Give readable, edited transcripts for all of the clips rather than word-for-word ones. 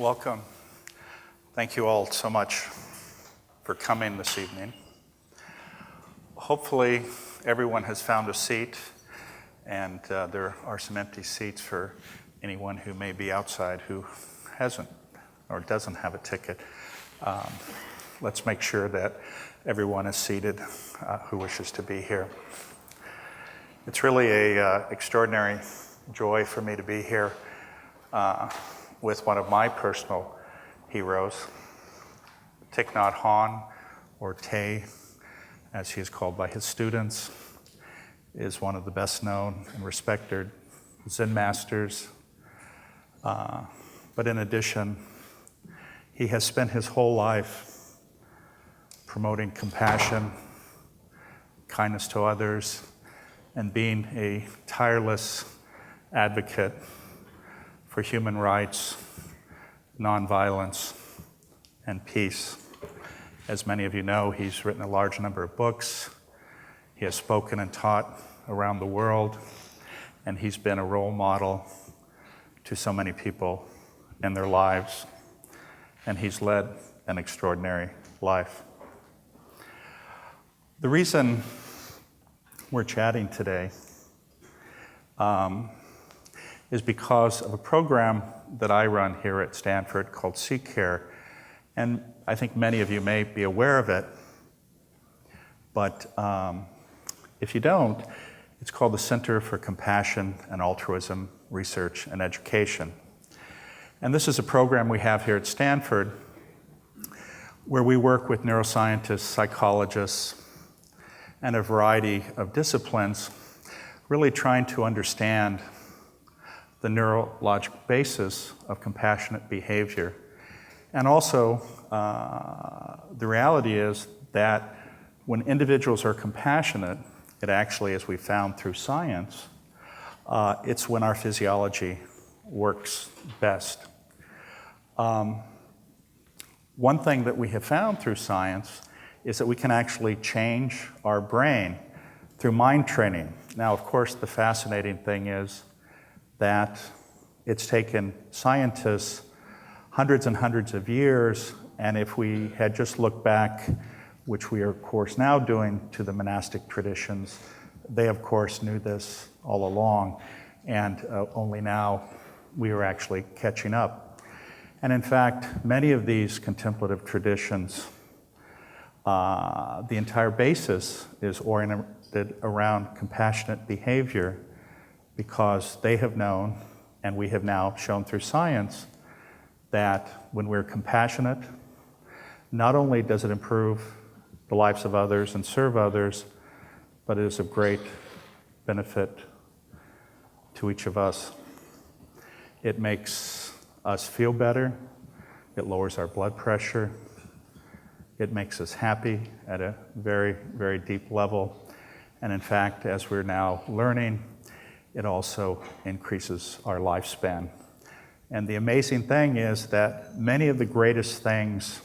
Welcome. Thank you all so much for coming this evening. Hopefully everyone has found a seat, and there are some empty seats for anyone who may be outside who hasn't or doesn't have a ticket. Let's make sure that everyone is seated who wishes to be here. It's really an extraordinary joy for me to be here with one of my personal heroes. Thich Nhat Hanh, or Tay, as he is called by his students, is one of the best known and respected Zen masters. But in addition, he has spent his whole life promoting compassion, kindness to others, and being a tireless advocate for human rights, nonviolence, and peace. As many of you know, he's written a large number of books. He has spoken and taught around the world, and he's been a role model to so many people in their lives, and he's led an extraordinary life. The reason we're chatting today is because of a program that I run here at Stanford called CCARE, and I think many of you may be aware of it, but if you don't, it's called the Center for Compassion and Altruism Research and Education. And this is a program we have here at Stanford where we work with neuroscientists, psychologists, and a variety of disciplines, really trying to understand the neurologic basis of compassionate behavior. And also, the reality is that when individuals are compassionate, it actually, as we found through science, it's when our physiology works best. One thing that we have found through science is that we can actually change our brain through mind training. Now, of course, the fascinating thing is that it's taken scientists hundreds and hundreds of years, and if we had just looked back, which we are of course now doing, to the monastic traditions, they of course knew this all along, and only now we are actually catching up. And in fact, many of these contemplative traditions, the entire basis is oriented around compassionate behavior, because they have known, and we have now shown through science, that when we're compassionate, not only does it improve the lives of others and serve others, but it is of great benefit to each of us. It makes us feel better, it lowers our blood pressure, it makes us happy at a very, very deep level, and in fact, as we're now learning, it also increases our lifespan. And the amazing thing is that many of the greatest things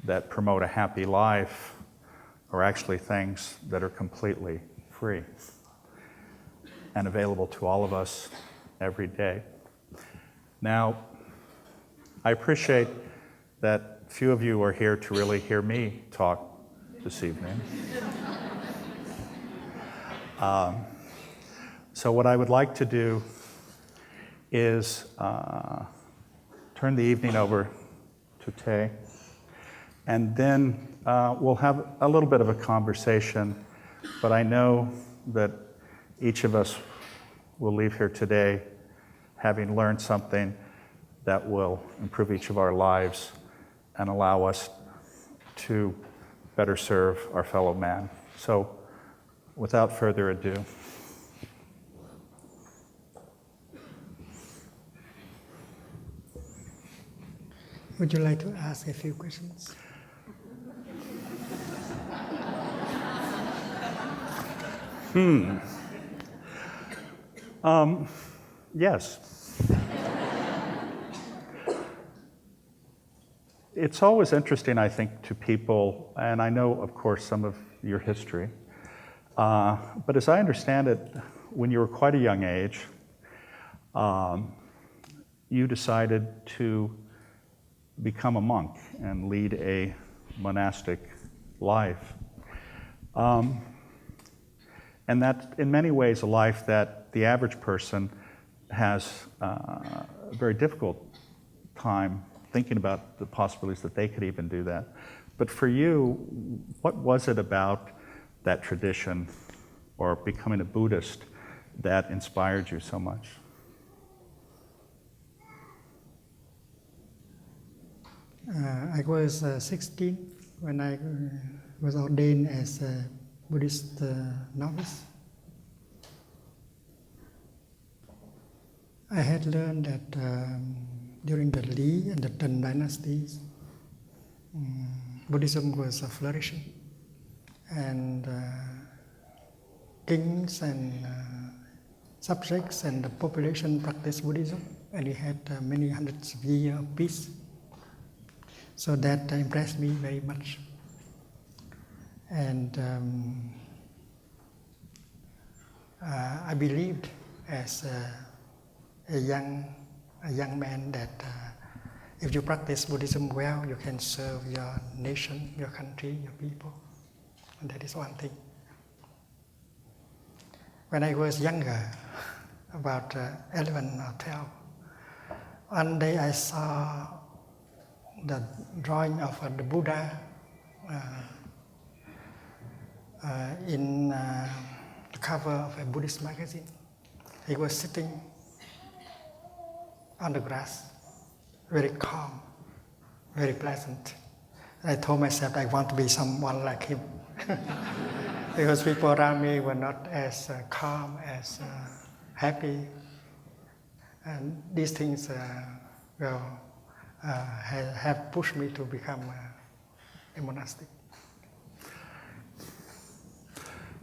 that promote a happy life are actually things that are completely free and available to all of us every day. Now, I appreciate that few of you are here to really hear me talk this evening. So what I would like to do is turn the evening over to Tay, and then we'll have a little bit of a conversation, but I know that each of us will leave here today having learned something that will improve each of our lives and allow us to better serve our fellow man. So without further ado, would you like to ask a few questions? Yes. It's always interesting, I think, to people, and I know, of course, some of your history, but as I understand it, when you were quite a young age, you decided to become a monk and lead a monastic life. And that, in many ways, a life that the average person has a very difficult time thinking about the possibilities that they could even do that. But for you, what was it about that tradition or becoming a Buddhist that inspired you so much? I was 16 when I was ordained as a Buddhist novice. I had learned that during the Li and the Tang dynasties, Buddhism was flourishing, and kings and subjects and the population practiced Buddhism, and we had many hundreds of years of peace. So that impressed me very much. And I believed as a young man that if you practice Buddhism well, you can serve your nation, your country, your people. And that is one thing. When I was younger, about 11 or 12, one day I saw the drawing of the Buddha in the cover of a Buddhist magazine. He was sitting on the grass, very calm, very pleasant. I told myself I want to be someone like him. Because people around me were not as calm, as happy. And these things have pushed me to become a monastic.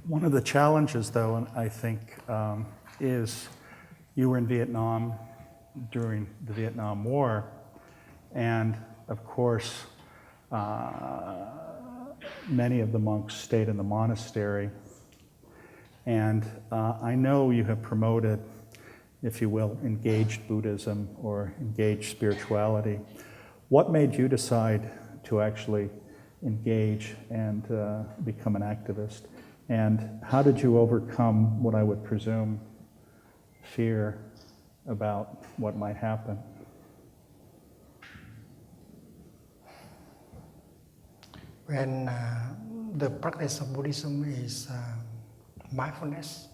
One of the challenges, though, I think, is you were in Vietnam during the Vietnam War, and of course, many of the monks stayed in the monastery. And I know you have promoted, if you will, engaged Buddhism or engaged spirituality. What made you decide to actually engage and become an activist? And how did you overcome what I would presume fear about what might happen? When the practice of Buddhism is mindfulness,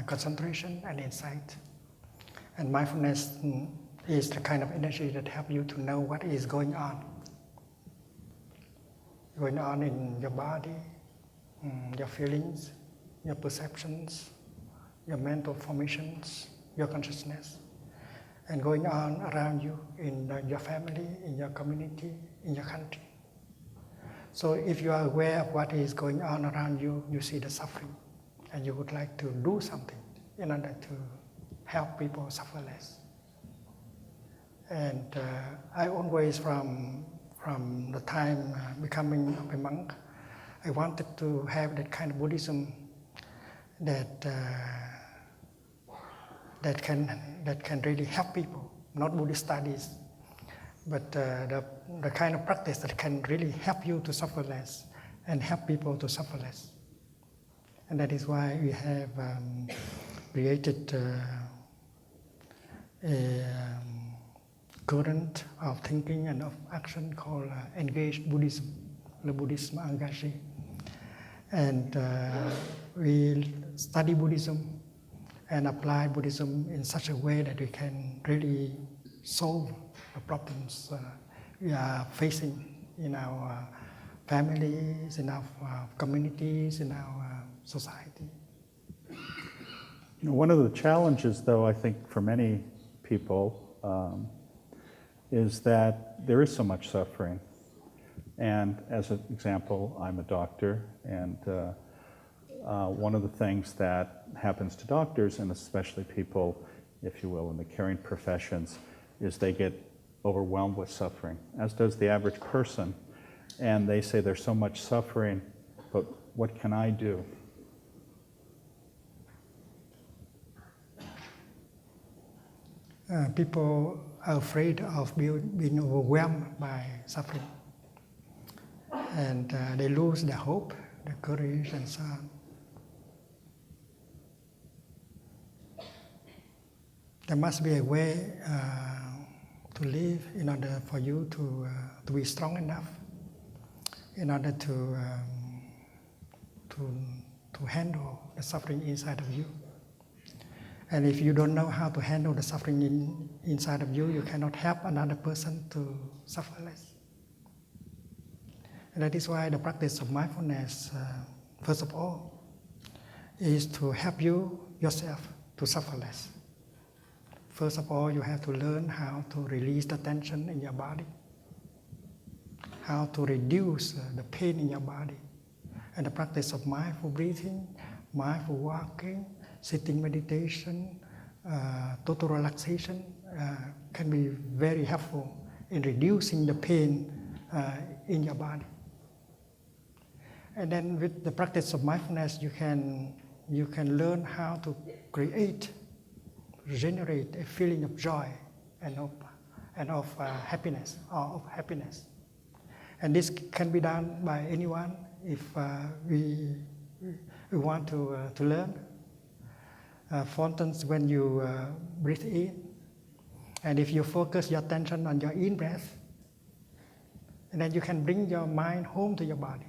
concentration and insight. And mindfulness is the kind of energy that helps you to know what is going on in your body, your feelings, your perceptions, your mental formations, your consciousness, and going on around you in your family, in your community, in your country. So if you are aware of what is going on around you, you see the suffering, and you would like to do something in order to help people suffer less. And I always, from the time becoming a monk, I wanted to have that kind of Buddhism that can really help people, not Buddhist studies, but the kind of practice that can really help you to suffer less and help people to suffer less. And that is why we have created a current of thinking and of action called Engaged Buddhism, Le Bouddhisme Engagé. And we study Buddhism and apply Buddhism in such a way that we can really solve the problems we are facing in our families, in our communities, in our society. You know, one of the challenges, though, I think for many people is that there is so much suffering. And as an example, I'm a doctor, and one of the things that happens to doctors, and especially people, if you will, in the caring professions, is they get overwhelmed with suffering, as does the average person. And they say there's so much suffering, but what can I do? people are afraid of being overwhelmed by suffering. And they lose their hope, their courage, and so on. There must be a way to live in order for you to be strong enough, in order to handle the suffering inside of you. And if you don't know how to handle the suffering inside of you, you cannot help another person to suffer less. And that is why the practice of mindfulness, first of all, is to help you yourself to suffer less. First of all, you have to learn how to release the tension in your body, how to reduce the pain in your body. And the practice of mindful breathing, mindful walking, sitting meditation, total relaxation can be very helpful in reducing the pain in your body. And then with the practice of mindfulness, you can learn how to generate a feeling of joy and of happiness, or of happiness. And this can be done by anyone if we want to learn. For instance, when you breathe in, and if you focus your attention on your in-breath, and then you can bring your mind home to your body.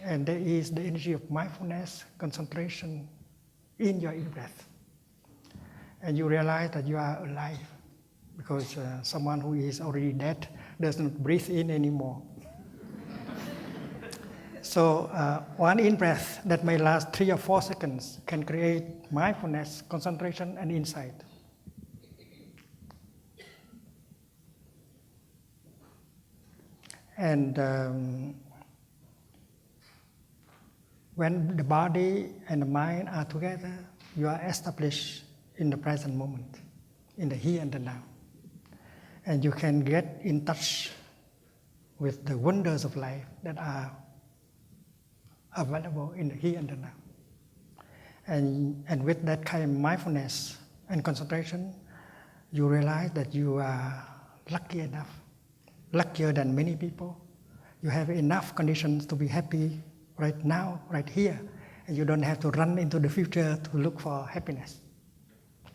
And there is the energy of mindfulness, concentration in your in-breath. And you realize that you are alive, because someone who is already dead doesn't breathe in anymore. So one in-breath that may last 3 or 4 seconds can create mindfulness, concentration, and insight. And when the body and the mind are together, you are established in the present moment, in the here and the now. And you can get in touch with the wonders of life that are available in the here and the now. And with that kind of mindfulness and concentration, you realize that you are lucky enough, luckier than many people. You have enough conditions to be happy right now, right here, and you don't have to run into the future to look for happiness.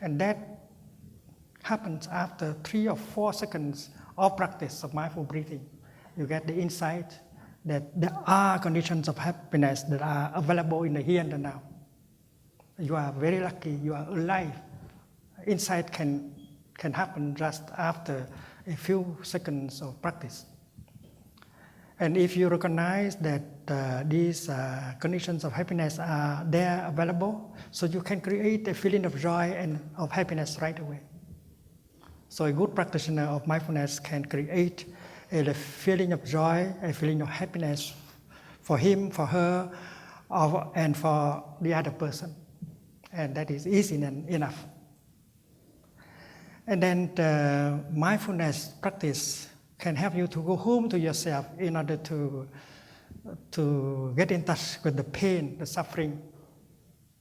And that happens after 3 or 4 seconds of practice of mindful breathing. You get the insight that there are conditions of happiness that are available in the here and the now. You are very lucky, you are alive. Insight can happen just after a few seconds of practice. And if you recognize that these conditions of happiness are there available, so you can create a feeling of joy and of happiness right away. So a good practitioner of mindfulness can create a feeling of joy, a feeling of happiness for him, for her, and for the other person. And that is easy enough. And then the mindfulness practice can help you to go home to yourself in order to get in touch with the pain, the suffering,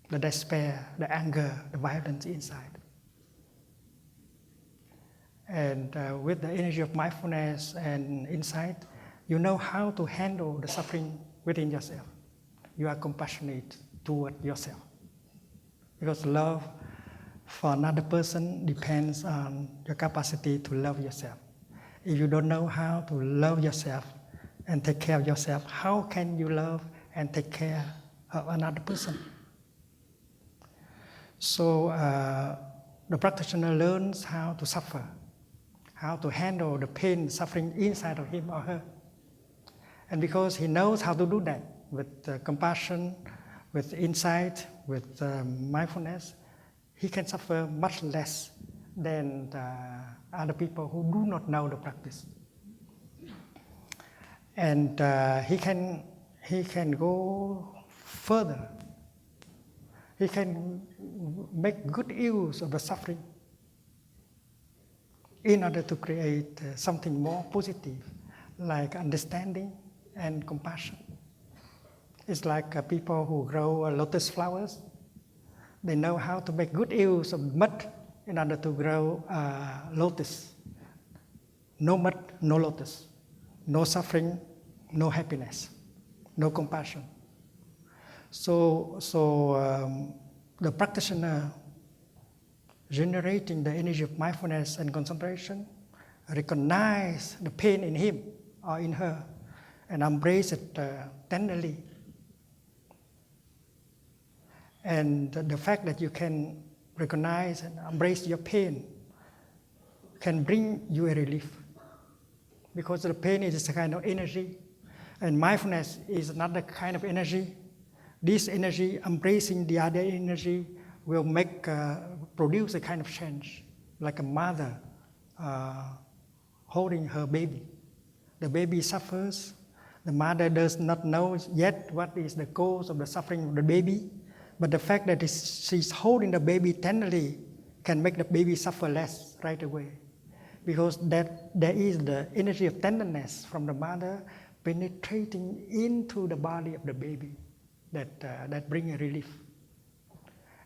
the despair, the anger, the violence inside. And with the energy of mindfulness and insight, you know how to handle the suffering within yourself. You are compassionate toward yourself. Because love for another person depends on your capacity to love yourself. If you don't know how to love yourself and take care of yourself, how can you love and take care of another person? So the practitioner learns how to suffer, how to handle the pain, suffering inside of him or her. And because he knows how to do that with compassion, with insight, with mindfulness, he can suffer much less than other people who do not know the practice. And he can go further. He can make good use of the suffering in order to create something more positive, like understanding and compassion. It's like people who grow lotus flowers. They know how to make good use of mud in order to grow lotus. No mud, no lotus. No suffering, no happiness, no compassion. So the practitioner generating the energy of mindfulness and concentration recognize the pain in him or in her and embrace it tenderly. And the fact that you can recognize and embrace your pain can bring you a relief, because the pain is a kind of energy and mindfulness is another kind of energy. This energy embracing the other energy will produce a kind of change, like a mother holding her baby. The baby suffers. The mother does not know yet what is the cause of the suffering of the baby, but the fact that she's holding the baby tenderly can make the baby suffer less right away, because there is the energy of tenderness from the mother penetrating into the body of the baby that brings a relief.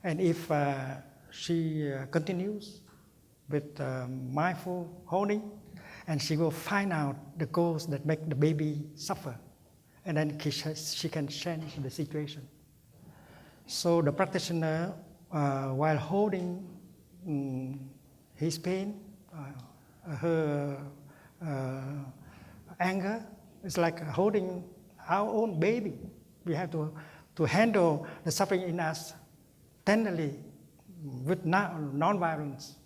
And if she continues with mindful holding, and she will find out the cause that make the baby suffer, and then she can change the situation. So the practitioner, while holding his pain, her anger, it's like holding our own baby. We have to handle the suffering in us tenderly with non-violence.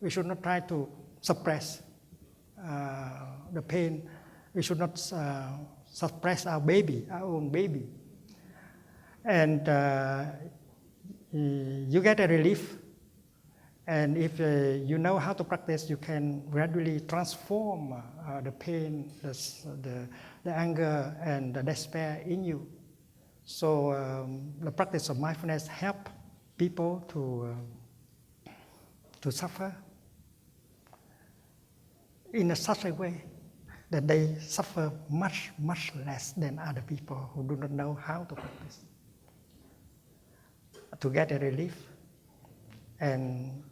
We should not try to suppress the pain. We should not suppress our baby, our own baby. And you get a relief. And if you know how to practice, you can gradually transform the pain, the anger, and the despair in you. So the practice of mindfulness helps people to suffer in such a way that they suffer much, much less than other people who do not know how to practice. To get a relief and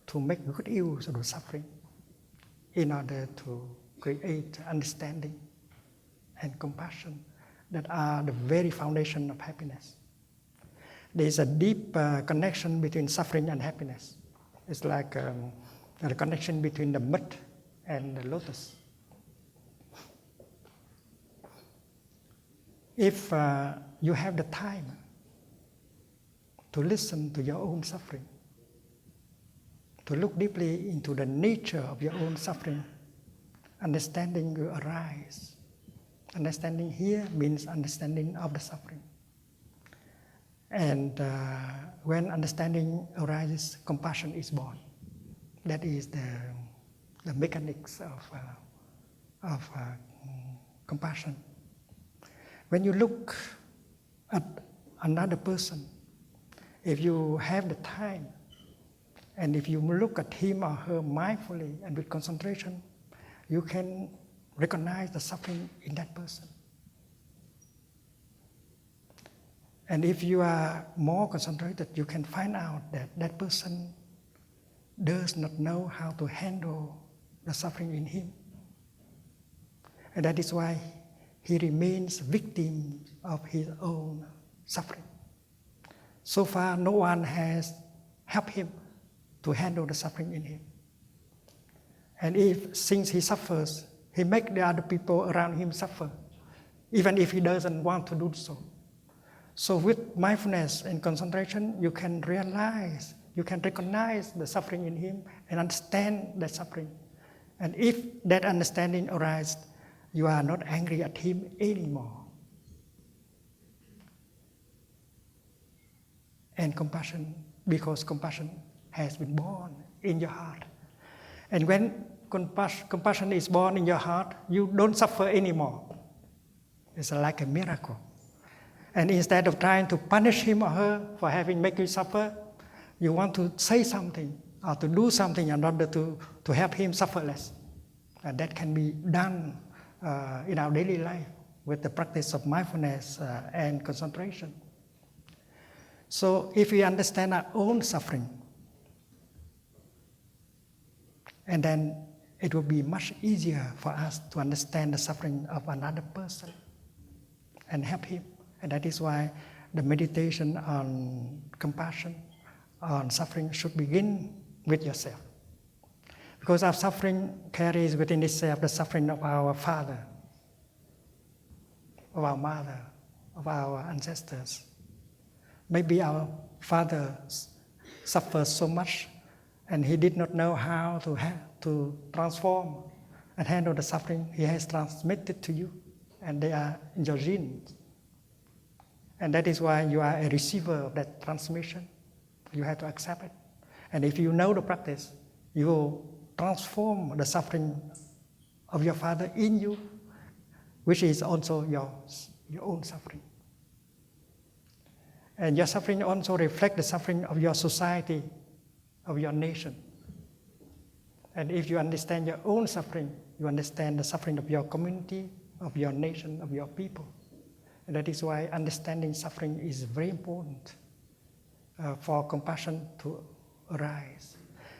to make good use of the suffering in order to create understanding and compassion that are the very foundation of happiness. There is a deep connection between suffering and happiness. It's like the connection between the mud and the lotus. If you have the time to listen to your own suffering, to look deeply into the nature of your own suffering, understanding will arise. Understanding here means understanding of the suffering. And when understanding arises, compassion is born. That is the mechanics of compassion. When you look at another person, if you have the time, and if you look at him or her mindfully and with concentration, you can recognize the suffering in that person. And if you are more concentrated, you can find out that that person does not know how to handle the suffering in him. And that is why he remains victim of his own suffering. So far, no one has helped him to handle the suffering in him. And since he suffers, he makes the other people around him suffer, even if he doesn't want to do so. So with mindfulness and concentration, you can realize, you can recognize the suffering in him and understand that suffering. And if that understanding arises, you are not angry at him anymore. And compassion, because compassion has been born in your heart. And when compassion is born in your heart, you don't suffer anymore. It's like a miracle. And instead of trying to punish him or her for having made you suffer, you want to say something or to do something in order to help him suffer less. And that can be done in our daily life with the practice of mindfulness and concentration. So if we understand our own suffering, and then it will be much easier for us to understand the suffering of another person and help him. And that is why the meditation on compassion, on suffering should begin with yourself. Because our suffering carries within itself the suffering of our father, of our mother, of our ancestors. Maybe our father suffered so much and he did not know how to transform and handle the suffering he has transmitted to you, and they are in your genes. And that is why you are a receiver of that transmission. You have to accept it. And if you know the practice, you will transform the suffering of your father in you, which is also your own suffering. And your suffering also reflects the suffering of your society, of your nation. And if you understand your own suffering, you understand the suffering of your community, of your nation, of your people. And that is why understanding suffering is very important for compassion to arise.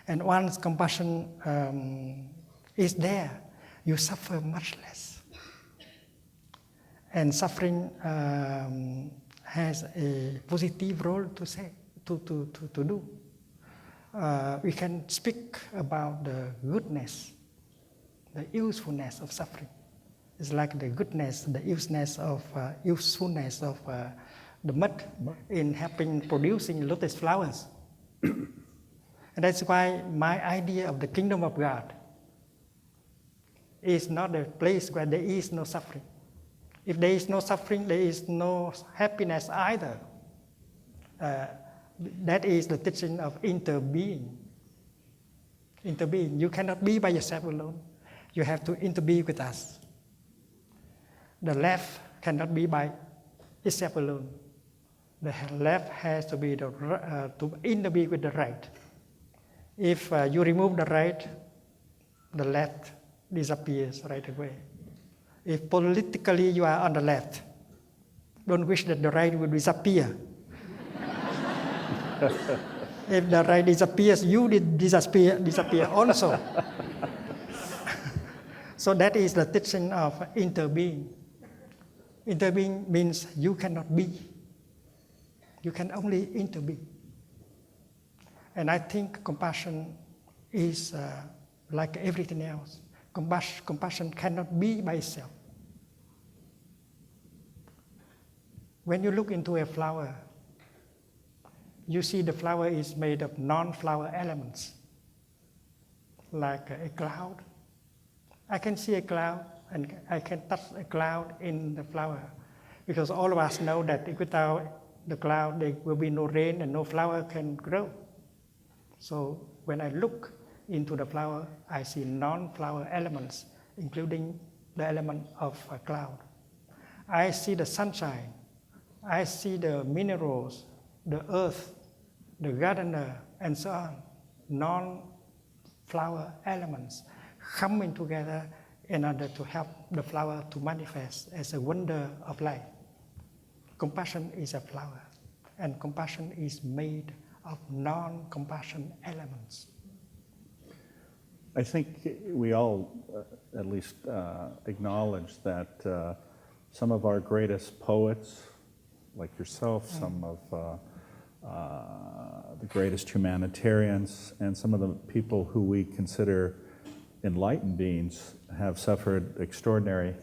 And once compassion is there, you suffer much less. And suffering has a positive role to do. We can speak about the goodness, the usefulness of suffering. It's like the goodness, the usefulness of the mud in helping producing lotus flowers. And that's why my idea of the kingdom of God is not a place where there is no suffering. If there is no suffering, there is no happiness either. That is the teaching of interbeing. Interbeing. You cannot be by yourself alone. You have to interbe with us. The left cannot be by itself alone. The left has to be to interbe with the right. If you remove the right, the left disappears right away. If politically you are on the left, don't wish that the right will disappear. If the right disappears, you disappear also. So that is the teaching of interbeing. Interbeing means you cannot be. You can only interbe. And I think compassion is like everything else. Compassion cannot be by itself. When you look into a flower, you see the flower is made of non-flower elements, like a cloud. I can see a cloud and I can touch a cloud in the flower, because all of us know that without the cloud there will be no rain and no flower can grow. So when I look into the flower, I see non-flower elements, including the element of a cloud. I see the sunshine. I see the minerals, the earth, the gardener, and so on. Non-flower elements coming together in order to help the flower to manifest as a wonder of life. Compassion is a flower, and compassion is made of non-compassion elements. I think we all at least acknowledge that some of our greatest poets, like yourself, some of the greatest humanitarians, and some of the people who we consider enlightened beings have suffered extraordinary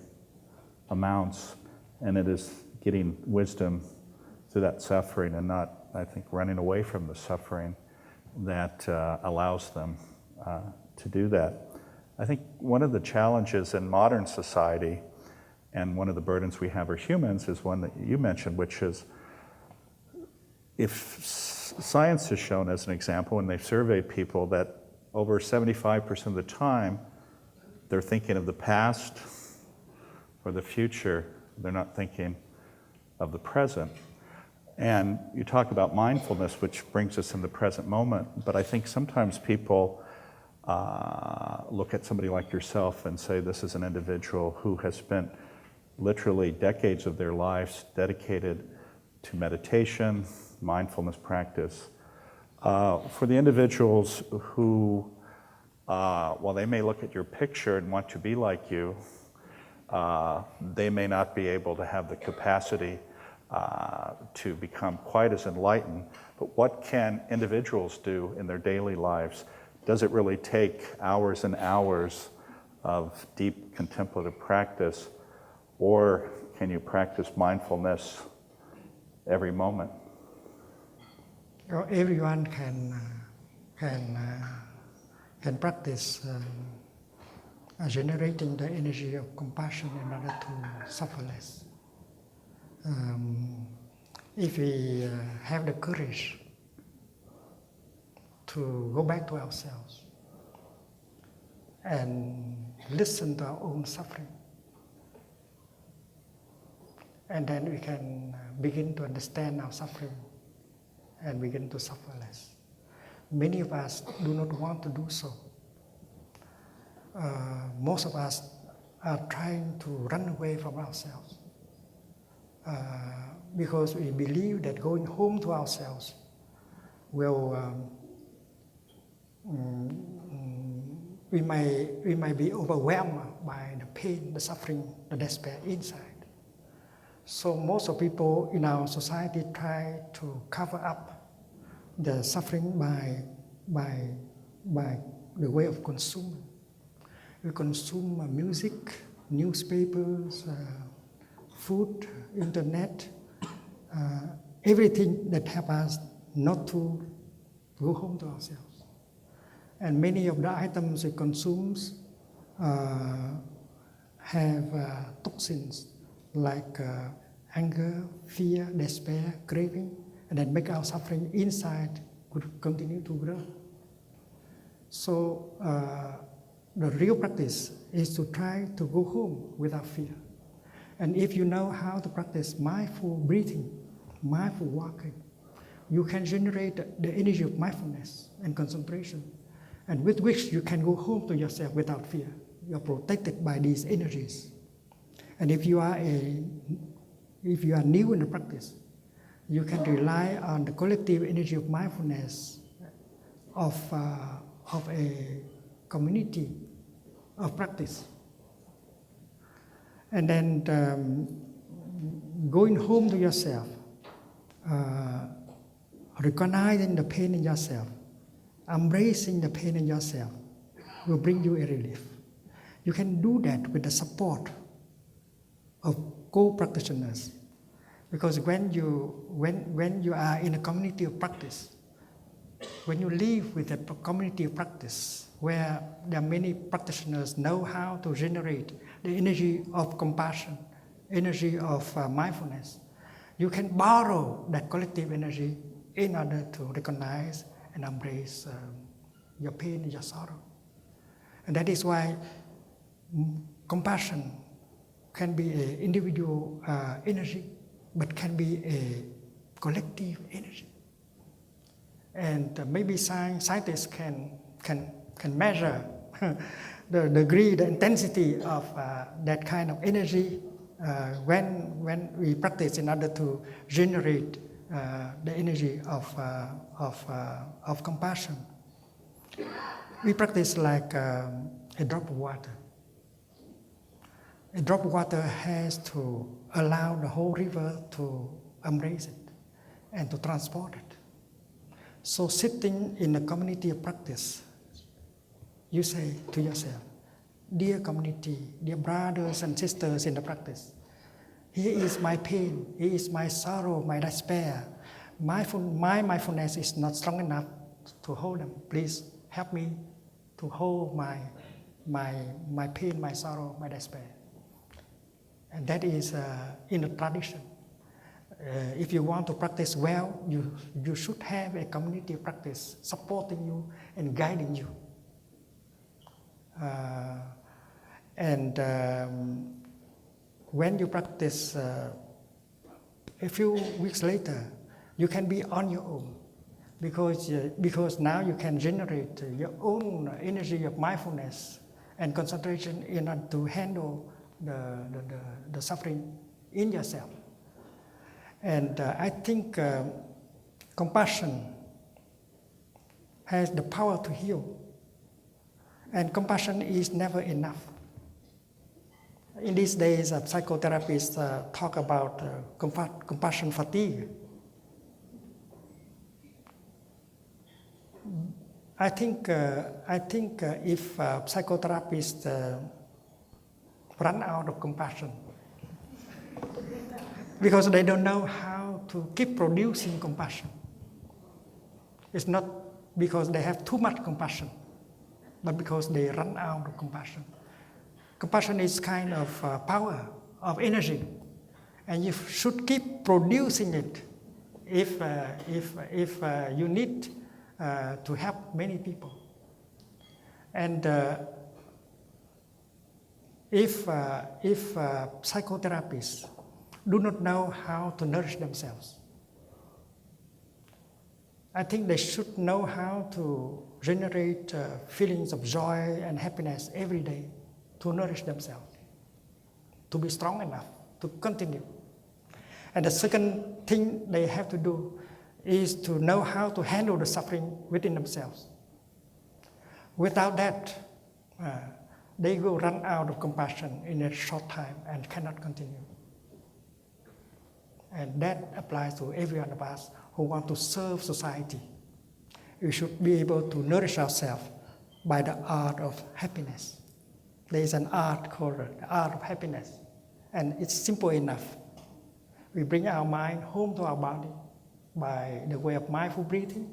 amounts, and it is getting wisdom through that suffering and not, I think, running away from the suffering that allows them to do that. I think one of the challenges in modern society, and one of the burdens we have as humans, is one that you mentioned, which is if science has shown, as an example, when they've surveyed people, that over 75% of the time they're thinking of the past or the future, they're not thinking of the present. And you talk about mindfulness, which brings us in the present moment, but I think sometimes people look at somebody like yourself and say this is an individual who has spent literally decades of their lives dedicated to meditation, mindfulness practice. For the individuals who, while they may look at your picture and want to be like you, they may not be able to have the capacity to become quite as enlightened. But what can individuals do in their daily lives? Does it really take hours and hours of deep contemplative practice, or can you practice mindfulness every moment? Everyone can practice generating the energy of compassion in order to suffer less. If we have the courage to go back to ourselves and listen to our own suffering, and then we can begin to understand our suffering and begin to suffer less. Many of us do not want to do so. Most of us are trying to run away from ourselves because we believe that going home to ourselves will we might be overwhelmed by the pain, the suffering, the despair inside. So most of people in our society try to cover up the suffering by the way of consuming. We consume music, newspapers, food, internet, everything that helps us not to go home to ourselves. And many of the items we consume have toxins like anger, fear, despair, craving, and that make our suffering inside could continue to grow. So the real practice is to try to go home without fear. And if you know how to practice mindful breathing, mindful walking, you can generate the energy of mindfulness and concentration, and with which you can go home to yourself without fear. You are protected by these energies. And if you are new in the practice, you can rely on the collective energy of mindfulness of a community of practice. And then going home to yourself, recognizing the pain in yourself, embracing the pain in yourself will bring you a relief. You can do that with the support of co-practitioners, because when you are in a community of practice, when you live with a community of practice where there are many practitioners know how to generate the energy of compassion, energy of mindfulness, you can borrow that collective energy in order to recognize and embrace your pain and your sorrow. And that is why compassion can be an individual energy, but can be a collective energy. And maybe scientists can measure the degree, the intensity of that kind of energy when we practice in order to generate the energy of compassion. We practice like a drop of water. A drop of water has to allow the whole river to embrace it and to transport it. So sitting in a community of practice, you say to yourself, dear community, dear brothers and sisters in the practice, here is my pain, here is my sorrow, my despair. My mindfulness is not strong enough to hold them. Please help me to hold my pain, my sorrow, my despair. And that is in the tradition. If you want to practice well, you should have a community of practice supporting you and guiding you. When you practice, a few weeks later, you can be on your own, because now you can generate your own energy of mindfulness and concentration in order to handle the suffering in yourself. And I think compassion has the power to heal. And compassion is never enough. In these days, psychotherapists talk about compassion fatigue. I think if psychotherapists run out of compassion, because they don't know how to keep producing compassion. It's not because they have too much compassion, but because they run out of compassion. Compassion is kind of power, of energy, and you should keep producing it if you need to help many people. And if psychotherapists do not know how to nourish themselves, I think they should know how to generate feelings of joy and happiness every day to nourish themselves, to be strong enough to continue. And the second thing they have to do is to know how to handle the suffering within themselves. Without that, they will run out of compassion in a short time and cannot continue. And that applies to every one of us who want to serve society. We should be able to nourish ourselves by the art of happiness. There is an art called the art of happiness, and it's simple enough. We bring our mind home to our body by the way of mindful breathing,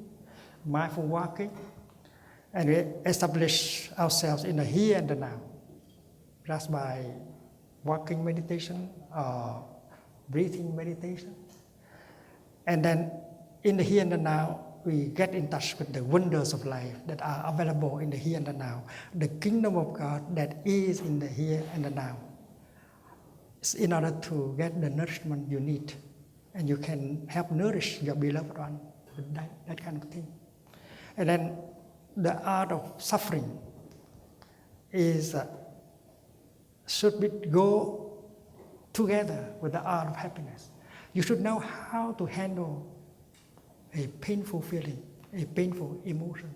mindful walking, and we establish ourselves in the here and the now, just by walking meditation or breathing meditation. And then in the here and the now, we get in touch with the wonders of life that are available in the here and the now, the kingdom of God that is in the here and the now. It's in order to get the nourishment you need, and you can help nourish your beloved one with that kind of thing. And then the art of suffering should go together with the art of happiness. You should know how to handle a painful feeling, a painful emotion,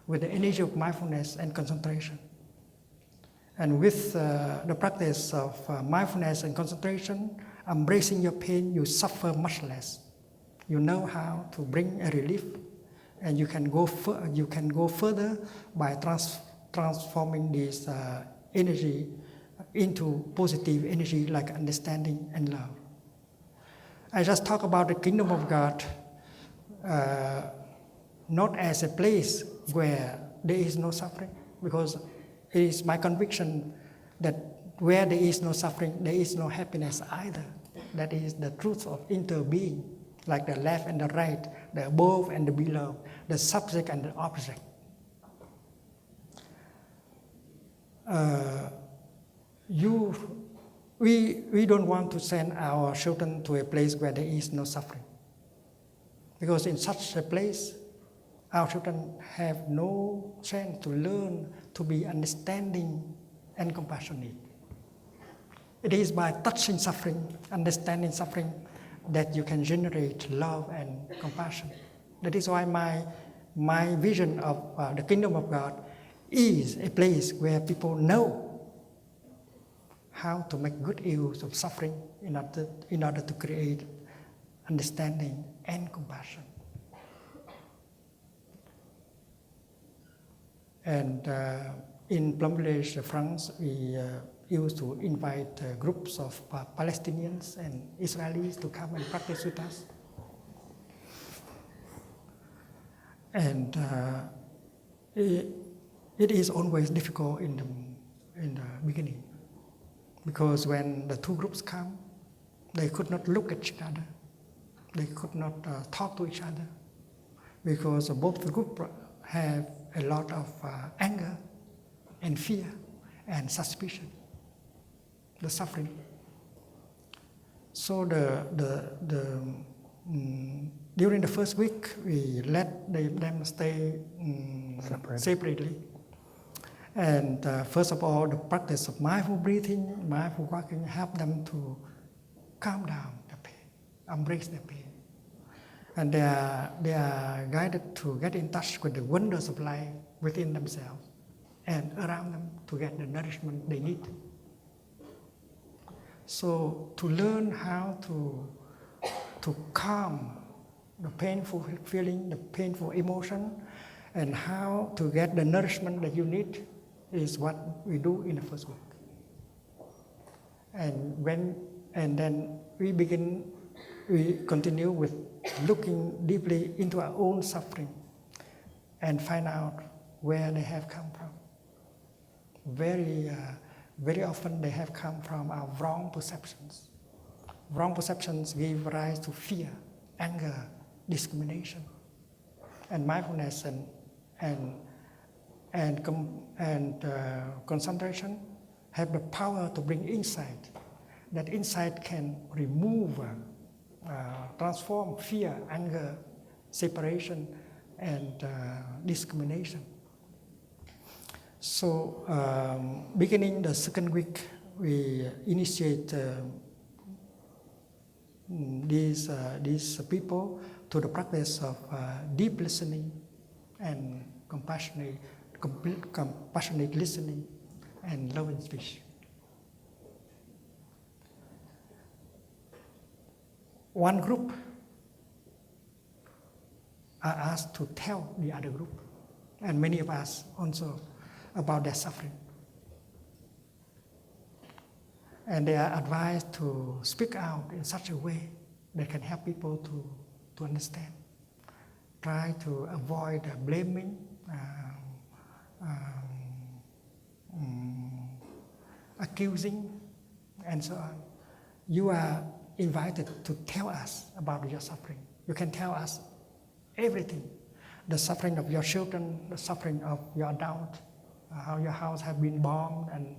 with the energy of mindfulness and concentration. And with the practice of mindfulness and concentration, embracing your pain, you suffer much less. You know how to bring a relief, and you can go further by transforming this energy into positive energy like understanding and love. I just talk about the kingdom of God not as a place where there is no suffering, because it is my conviction that where there is no suffering, there is no happiness either. That is the truth of interbeing, like the left and the right, the above and the below, the subject and the object. We don't want to send our children to a place where there is no suffering, because in such a place, our children have no chance to learn to be understanding and compassionate. It is by touching suffering, understanding suffering, that you can generate love and compassion. That is why my vision of the kingdom of God is a place where people know how to make good use of suffering in order to create understanding and compassion. And in Plum Village, France, we used to invite groups of Palestinians and Israelis to come and practice with us. And it is always difficult in the beginning, because when the two groups come, they could not look at each other. They could not talk to each other, because both the groups have a lot of anger and fear and suspicion, the suffering. So during the first week, we let them stay separately. And first of all, the practice of mindful breathing, mindful walking help them to calm down the pain, embrace the pain. And they are guided to get in touch with the wonders of life within themselves and around them to get the nourishment they need. So to learn how to calm the painful feeling, the painful emotion, and how to get the nourishment that you need is what we do in the first week. And then we continue with looking deeply into our own suffering and find out where they have come from. Very often they have come from our wrong perceptions. Wrong perceptions give rise to fear, anger, discrimination. And mindfulness and concentration have the power to bring insight. That insight can remove, transform fear, anger, separation, and discrimination. So, beginning the second week, we initiate these people to the practice of deep listening and compassionate listening and loving speech. One group are asked to tell the other group, and many of us also, about their suffering. And they are advised to speak out in such a way that can help people to understand. Try to avoid blaming, accusing, and so on. You are invited to tell us about your suffering. You can tell us everything. The suffering of your children, the suffering of your adult, how your house has been bombed, and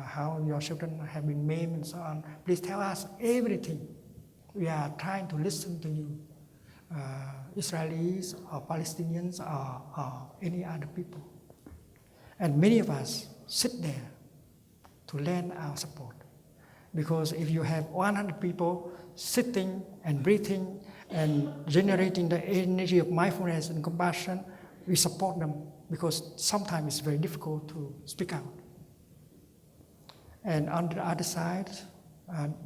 how your children have been maimed, and so on. Please tell us everything. We are trying to listen to you, Israelis or Palestinians or any other people. And many of us sit there to lend our support. Because if you have 100 people sitting and breathing and generating the energy of mindfulness and compassion, we support them because sometimes it's very difficult to speak out. And on the other side,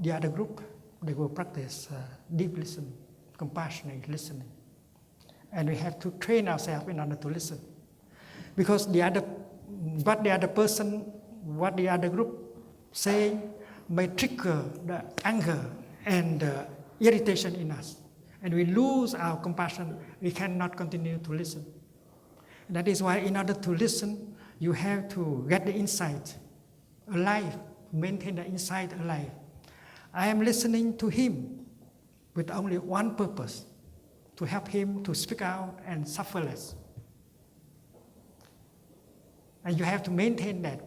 the other group, they will practice deep listening, compassionate listening. And we have to train ourselves in order to listen. Because what the other group saying may trigger the anger and the irritation in us. And we lose our compassion, we cannot continue to listen. And that is why in order to listen, you have to get the insight alive, maintain the insight alive. I am listening to him with only one purpose, to help him to speak out and suffer less. And you have to maintain that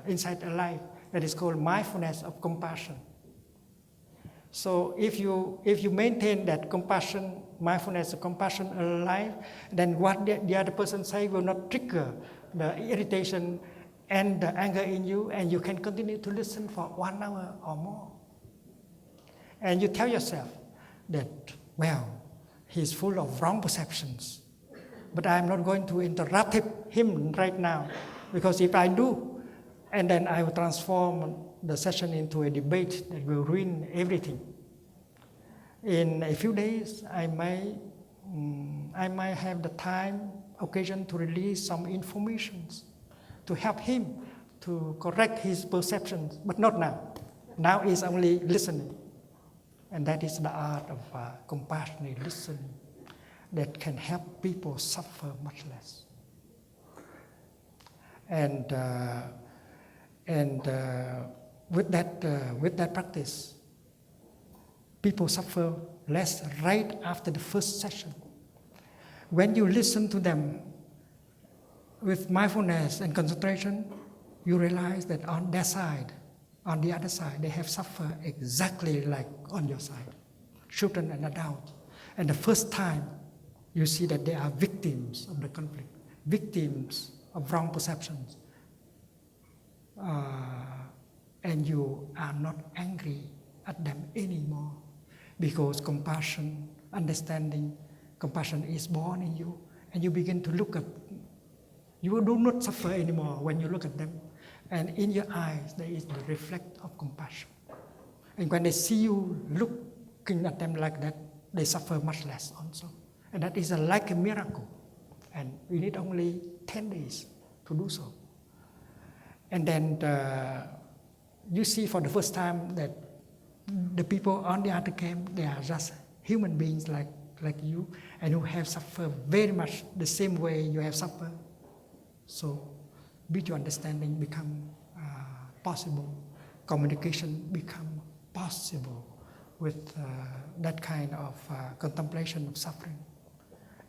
insight alive. That is called mindfulness of compassion. So if you maintain that compassion, mindfulness of compassion alive, then what the other person say will not trigger the irritation and the anger in you, and you can continue to listen for 1 hour or more. And you tell yourself that, well, he's full of wrong perceptions, but I'm not going to interrupt him right now, because if I do, and then I will transform the session into a debate that will ruin everything. In a few days, I might have the occasion to release some information to help him to correct his perceptions, but not now. Now is only listening. And that is the art of compassionate listening that can help people suffer much less. And with that practice, people suffer less right after the first session. When you listen to them with mindfulness and concentration, you realize that on their side, on the other side, they have suffered exactly like on your side, children and adults. And the first time, you see that they are victims of the conflict, victims of wrong perceptions. And you are not angry at them anymore, because compassion understanding, compassion is born in you, and you begin to look at. You do not suffer anymore when you look at them, and in your eyes there is the reflect of compassion. And when they see you looking at them like that, they suffer much less also. And that is like a miracle. And we need only 10 days to do so. And then you see for the first time that the people on the other camp, they are just human beings like you, and who have suffered very much the same way you have suffered. So mutual understanding become possible. Communication become possible with that kind of contemplation of suffering.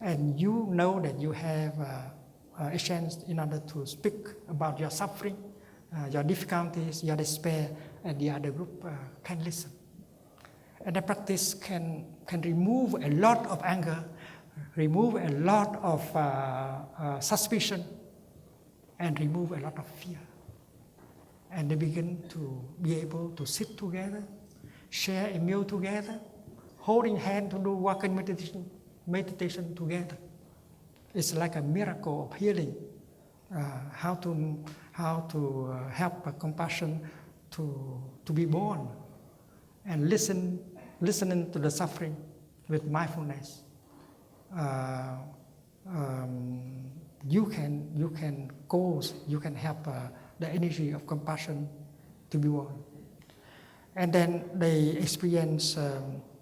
And you know that you have a chance in order to speak about your suffering, your difficulties, your despair, and the other group can listen. And the practice can remove a lot of anger, remove a lot of suspicion, and remove a lot of fear. And they begin to be able to sit together, share a meal together, holding hands to do walking meditation together. It's like a miracle of healing. How to help compassion to be born, and listening to the suffering with mindfulness. You can help the energy of compassion to be born. And then they experience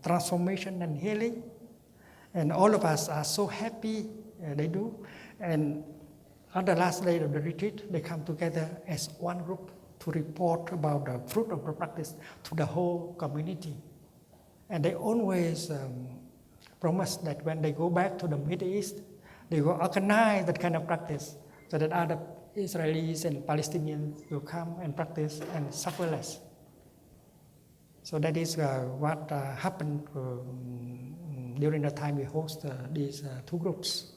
transformation and healing. And all of us are so happy they do. And on the last day of the retreat, they come together as one group to report about the fruit of the practice to the whole community. And they always promise that when they go back to the Middle East, they will organize that kind of practice so that other Israelis and Palestinians will come and practice and suffer less. So that is what happened during the time we host these two groups.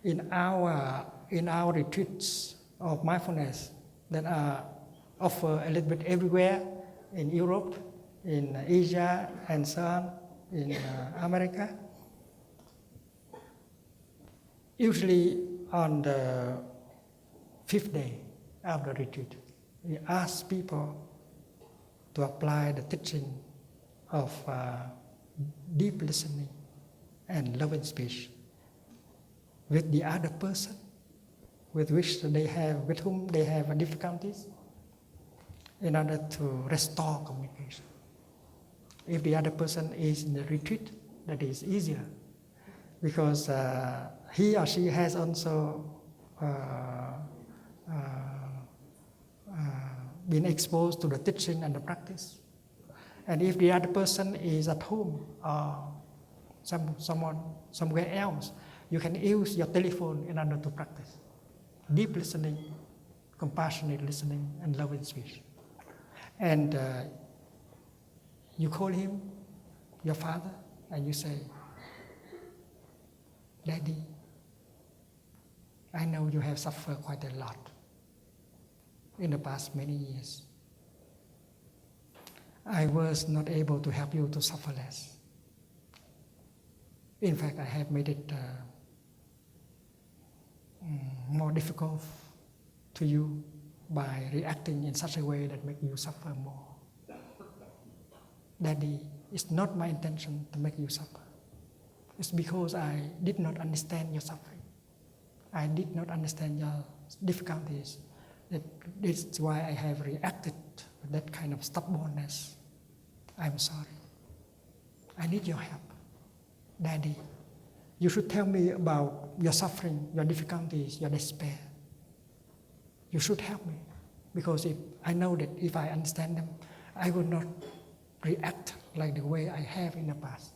In our retreats of mindfulness that are offered a little bit everywhere in Europe, in Asia, and so on, in America. Usually on the 5th day of the retreat, we ask people to apply the teaching of deep listening and loving speech with the other person with whom they have difficulties, in order to restore communication. If the other person is in the retreat, that is easier, because he or she has also been exposed to the teaching and the practice. And if the other person is at home or somewhere else, you can use your telephone in order to practice deep listening, compassionate listening, and loving speech. And you call him your father, and you say, "Daddy, I know you have suffered quite a lot in the past many years. I was not able to help you to suffer less. In fact, I have made it more difficult to you by reacting in such a way that makes you suffer more. Daddy, it's not my intention to make you suffer. It's because I did not understand your suffering. I did not understand your difficulties. This is why I have reacted with that kind of stubbornness. I'm sorry. I need your help. Daddy, you should tell me about your suffering, your difficulties, your despair. You should help me, because I know that if I understand them, I will not react like the way I have in the past.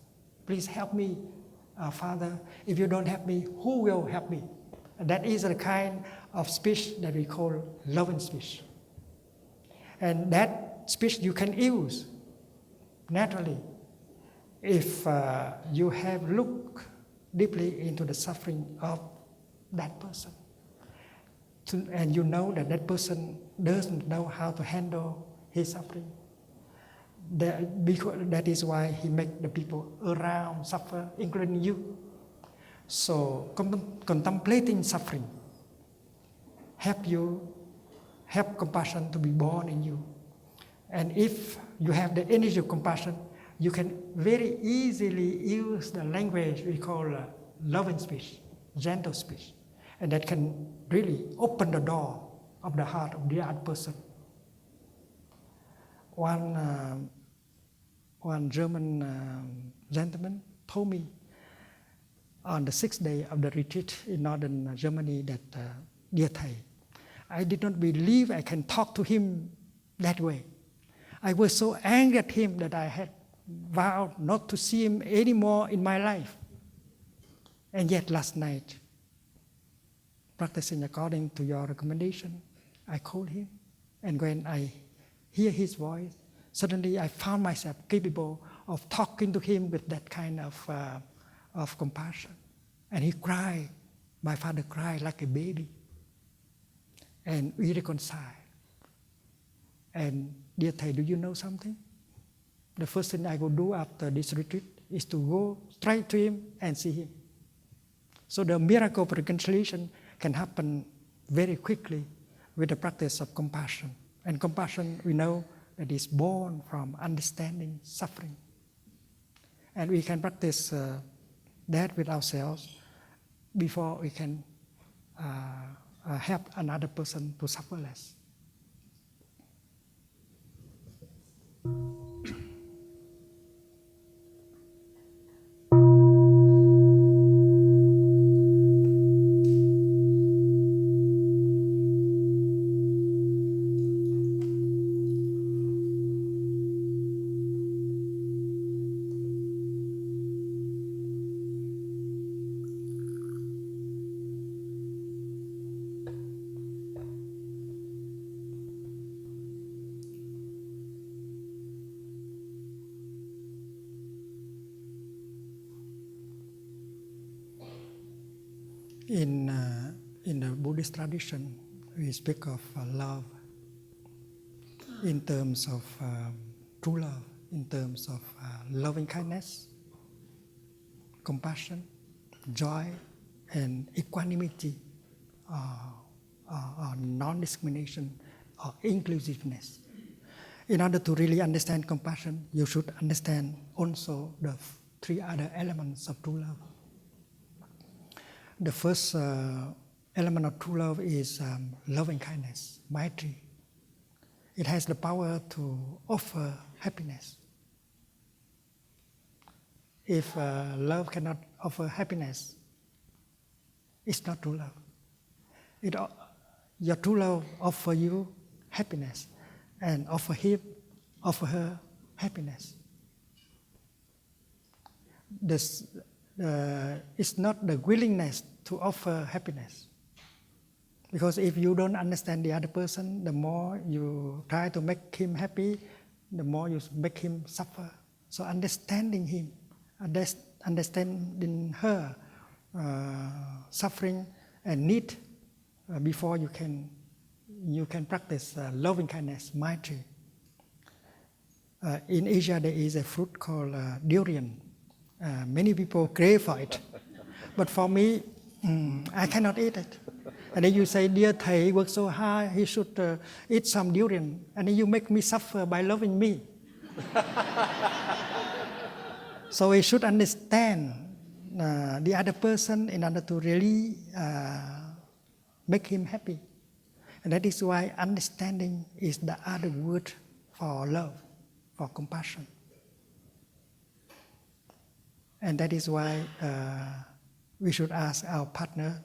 Please help me, Father. If you don't help me, who will help me?" And that is the kind of speech that we call loving speech. And that speech you can use naturally if you have looked deeply into the suffering of that person. And you know that that person doesn't know how to handle his suffering. Because that is why he make the people around suffer, including you. So contemplating suffering help compassion to be born in you. And if you have the energy of compassion, you can very easily use the language we call loving speech, gentle speech. And that can really open the door of the heart of the other person. One German gentleman told me on the 6th day of the retreat in northern Germany that, dear Thầy, I did not believe I can talk to him that way. I was so angry at him that I had vowed not to see him anymore in my life. And yet last night, practicing according to your recommendation, I called him. And when I hear his voice, suddenly I found myself capable of talking to him with that kind of compassion. And he cried. My father cried like a baby. And we reconciled. And dear Thầy, do you know something? The first thing I will do after this retreat is to go straight to him and see him. So the miracle of reconciliation can happen very quickly with the practice of compassion. And compassion, we know, that is born from understanding suffering. And we can practice that with ourselves before we can help another person to suffer less. In the Buddhist tradition, we speak of love in terms of true love, in terms of loving kindness, compassion, joy, and equanimity, or non-discrimination, or inclusiveness. In order to really understand compassion, you should understand also the three other elements of true love. The first element of true love is loving kindness, Maitri. It has the power to offer happiness. If love cannot offer happiness, it's not true love. Your true love offers you happiness and offer her happiness. It's not the willingness to offer happiness. Because if you don't understand the other person, the more you try to make him happy, the more you make him suffer. So understanding him, understanding her suffering and need before you can practice loving kindness, Maitri. In Asia, there is a fruit called durian. Many people crave for it, but for me, I cannot eat it. And then you say, dear Thầy worked so hard, he should eat some durian. And then you make me suffer by loving me. So we should understand the other person in order to really make him happy. And that is why understanding is the other word for love, for compassion. And that is why we should ask our partner,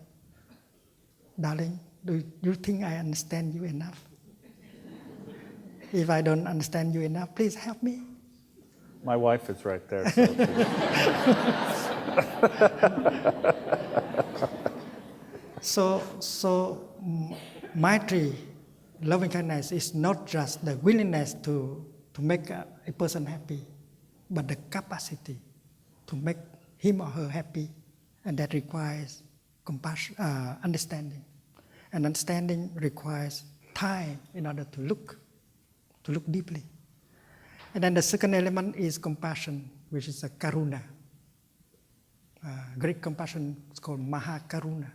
darling, do you think I understand you enough? If I don't understand you enough, please help me. My wife is right there. So Maitri, loving kindness, is not just the willingness to make a person happy, but the capacity to make him or her happy, and that requires compassion, understanding. And understanding requires time in order to look deeply. And then the second element is compassion, which is a karuna. Great compassion is called Mahakaruna.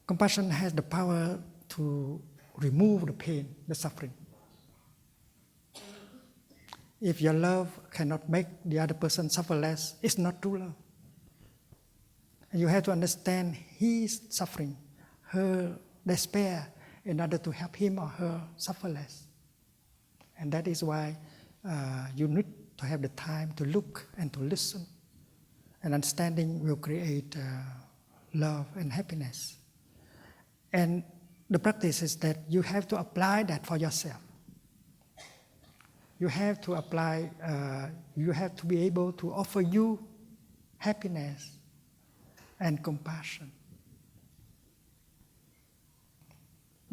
Compassion has the power to remove the pain, the suffering. If your love cannot make the other person suffer less, it's not true love. And you have to understand his suffering, her despair, in order to help him or her suffer less. And that is why you need to have the time to look and to listen. And understanding will create love and happiness. And the practice is that you have to apply that for yourself. You have to apply, you have to be able to offer you happiness and compassion.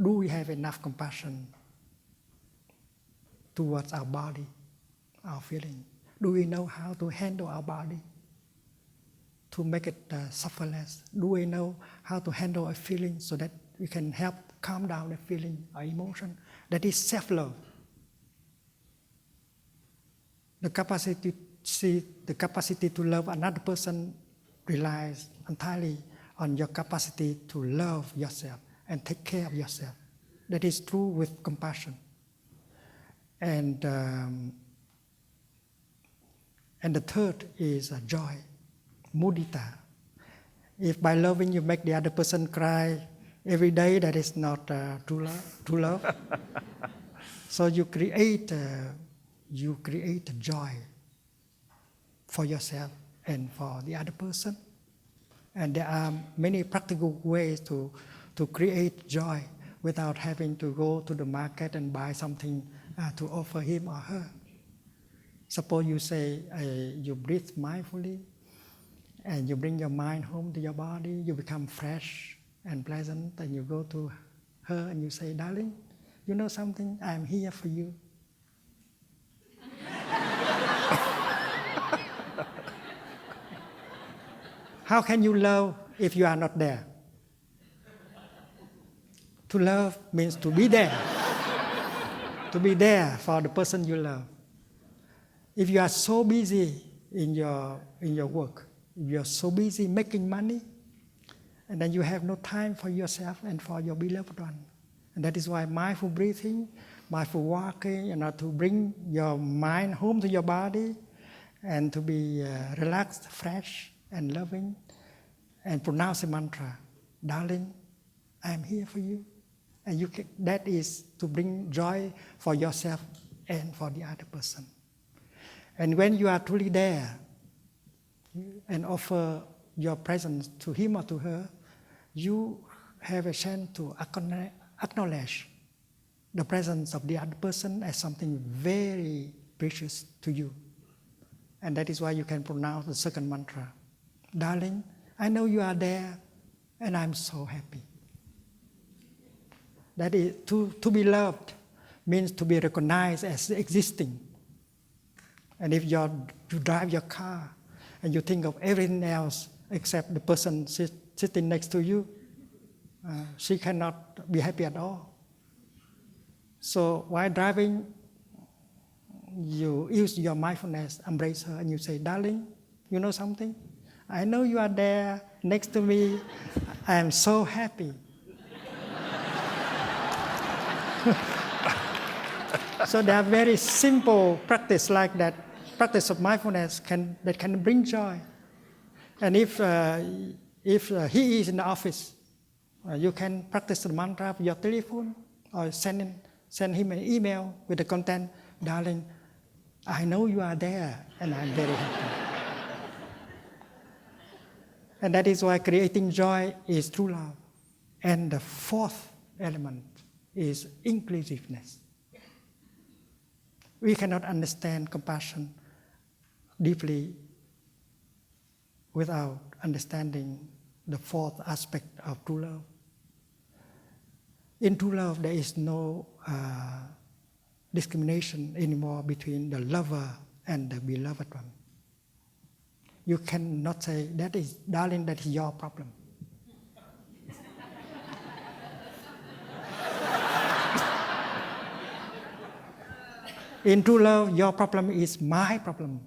Do we have enough compassion towards our body, our feeling? Do we know how to handle our body to make it suffer less? Do we know how to handle a feeling so that we can help calm down the feeling or emotion? That is self-love. The capacity to love another person relies entirely on your capacity to love yourself and take care of yourself. That is true with compassion. And the third is joy, mudita. If by loving you make the other person cry every day, that is not true love. So you create joy for yourself and for the other person. And there are many practical ways to create joy without having to go to the market and buy something to offer him or her. Suppose you say you breathe mindfully and you bring your mind home to your body, you become fresh and pleasant, and you go to her and you say, darling, you know something? I'm here for you. How can you love if you are not there? To love means to be there. To be there for the person you love. If you are so busy in your work, if you are so busy making money, and then you have no time for yourself and for your beloved one. And that is why mindful breathing, mindful walking, to bring your mind home to your body and to be relaxed, fresh, and loving, and pronounce a mantra, darling, I am here for you. And that is to bring joy for yourself and for the other person. And when you are truly there and offer your presence to him or to her, you have a chance to acknowledge the presence of the other person as something very precious to you. And that is why you can pronounce the second mantra, darling, I know you are there and I'm so happy. That is, to be loved means to be recognized as existing. And if you drive your car and you think of everything else except the person sitting next to you, she cannot be happy at all. So while driving, you use your mindfulness, embrace her, and you say, darling, you know something? I know you are there next to me. I am so happy. So there are very simple practice like that, practice of mindfulness that can bring joy. And if he is in the office, you can practice the mantra of your telephone or send him an email with the content, darling, I know you are there and I'm very happy. And that is why creating joy is true love. And the fourth element is inclusiveness. We cannot understand compassion deeply without understanding the fourth aspect of true love. In true love, there is no discrimination anymore between the lover and the beloved one. You cannot say, that is, darling, that is your problem. In true love, your problem is my problem.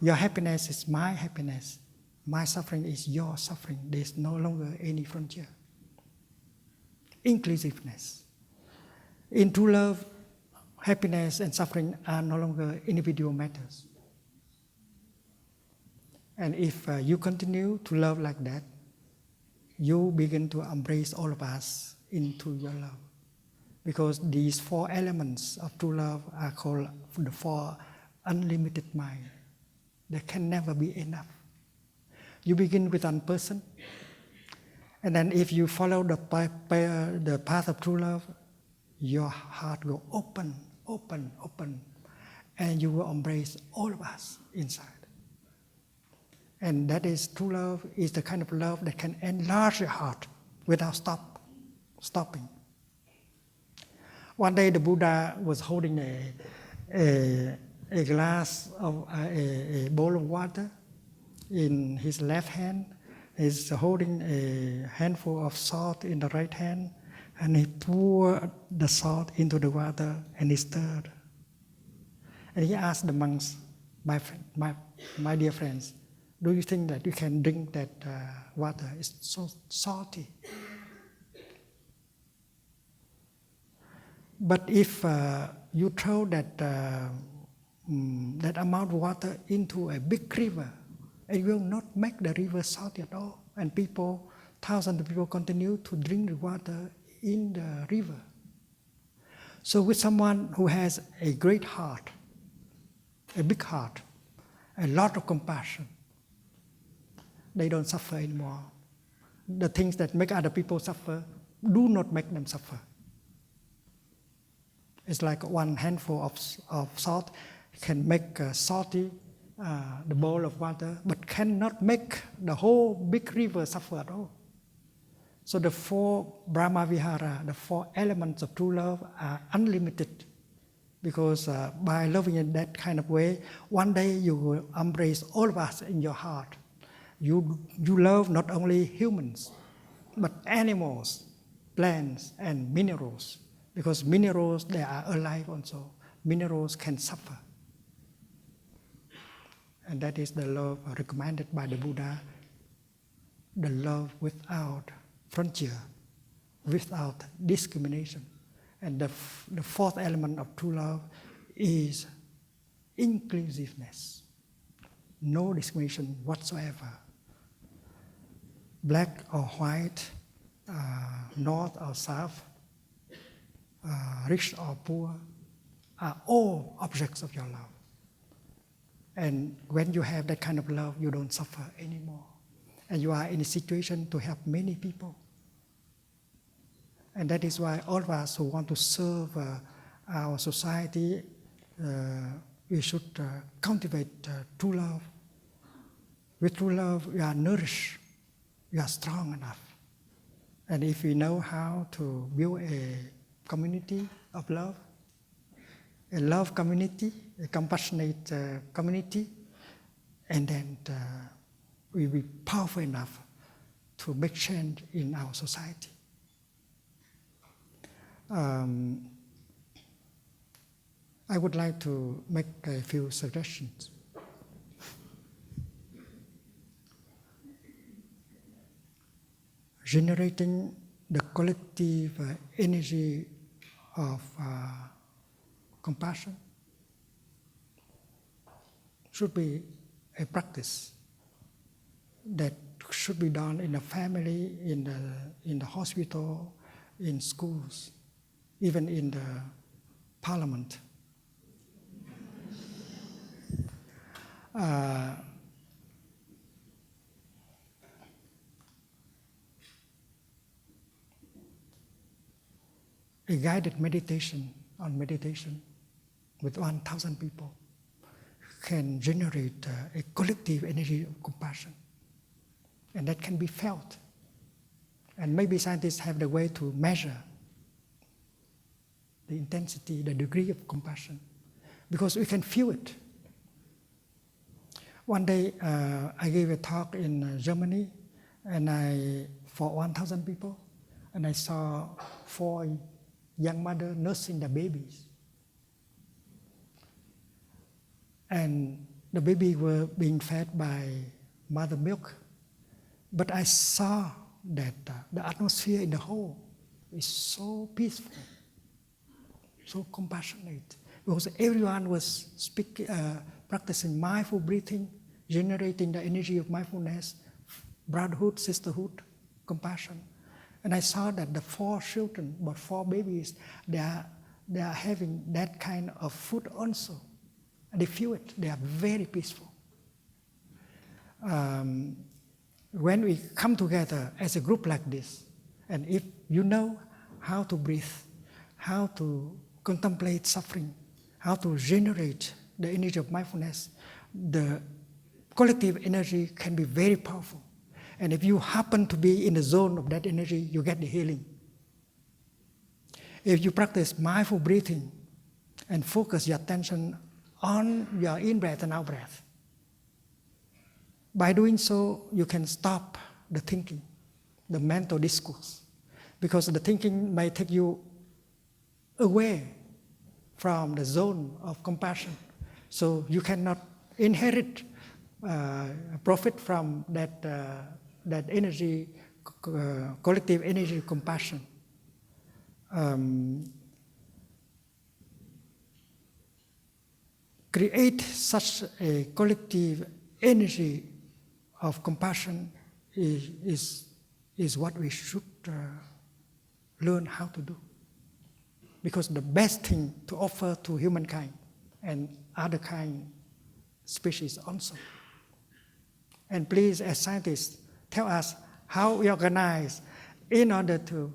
Your happiness is my happiness. My suffering is your suffering. There's no longer any frontier. Inclusiveness. In true love, happiness and suffering are no longer individual matters. And if you continue to love like that, you begin to embrace all of us into your love. Because these 4 elements of true love are called the 4 unlimited mind. There can never be enough. You begin with one person, and then if you follow the path of true love, your heart will open, and you will embrace all of us inside. And that is true love, is the kind of love that can enlarge your heart without stopping. One day the Buddha was holding a glass of a bowl of water in his left hand. He's holding a handful of salt in the right hand, and he poured the salt into the water and he stirred. And he asked the monks, my dear friends, do you think that you can drink that water? It's so salty. But if you throw that amount of water into a big river, it will not make the river salty at all. And people, thousands of people continue to drink the water in the river. So with someone who has a great heart, a big heart, a lot of compassion, they don't suffer anymore. The things that make other people suffer do not make them suffer. It's like one handful of salt can make salty the bowl of water, but cannot make the whole big river suffer at all. So the 4 Brahma Vihara, the 4 elements of true love are unlimited, because by loving in that kind of way, one day you will embrace all of us in your heart. You love not only humans, but animals, plants, and minerals. Because minerals, they are alive also. Minerals can suffer. And that is the love recommended by the Buddha, the love without frontier, without discrimination. And the 4th element of true love is inclusiveness. No discrimination whatsoever. Black or white, north or south, rich or poor, are all objects of your love. And when you have that kind of love, you don't suffer anymore. And you are in a situation to help many people. And that is why all of us who want to serve our society, we should cultivate true love. With true love, we are nourished, we are strong enough. And if we know how to build a community of love, a love community, a compassionate community, and then we will be powerful enough to make change in our society. I would like to make a few suggestions. Generating the collective energy of compassion should be a practice that should be done in the family, in the hospital, in schools, even in the parliament. A guided meditation with 1,000 people can generate a collective energy of compassion. And that can be felt. And maybe scientists have the way to measure the intensity, the degree of compassion, because we can feel it. One day I gave a talk in Germany, and for 1,000 people, and I saw 4 young mothers nursing their babies. and the baby were being fed by mother milk. But I saw that the atmosphere in the home is so peaceful, so compassionate, because everyone was practicing mindful breathing, generating the energy of mindfulness, brotherhood, sisterhood, compassion. And I saw that the 4 children, about 4 babies, they are having that kind of food also. And they feel it, they are very peaceful. When we come together as a group like this, and if you know how to breathe, how to contemplate suffering, how to generate the energy of mindfulness, the collective energy can be very powerful. And if you happen to be in the zone of that energy, you get the healing. If you practice mindful breathing and focus your attention on your in-breath and out-breath, by doing so, you can stop the thinking, the mental discourse, because the thinking may take you away from the zone of compassion. So you cannot inherit profit from that energy, collective energy of compassion. Create such a collective energy of compassion is what we should learn how to do. Because the best thing to offer to humankind and other kind species also. And please, as scientists, tell us how we organize in order to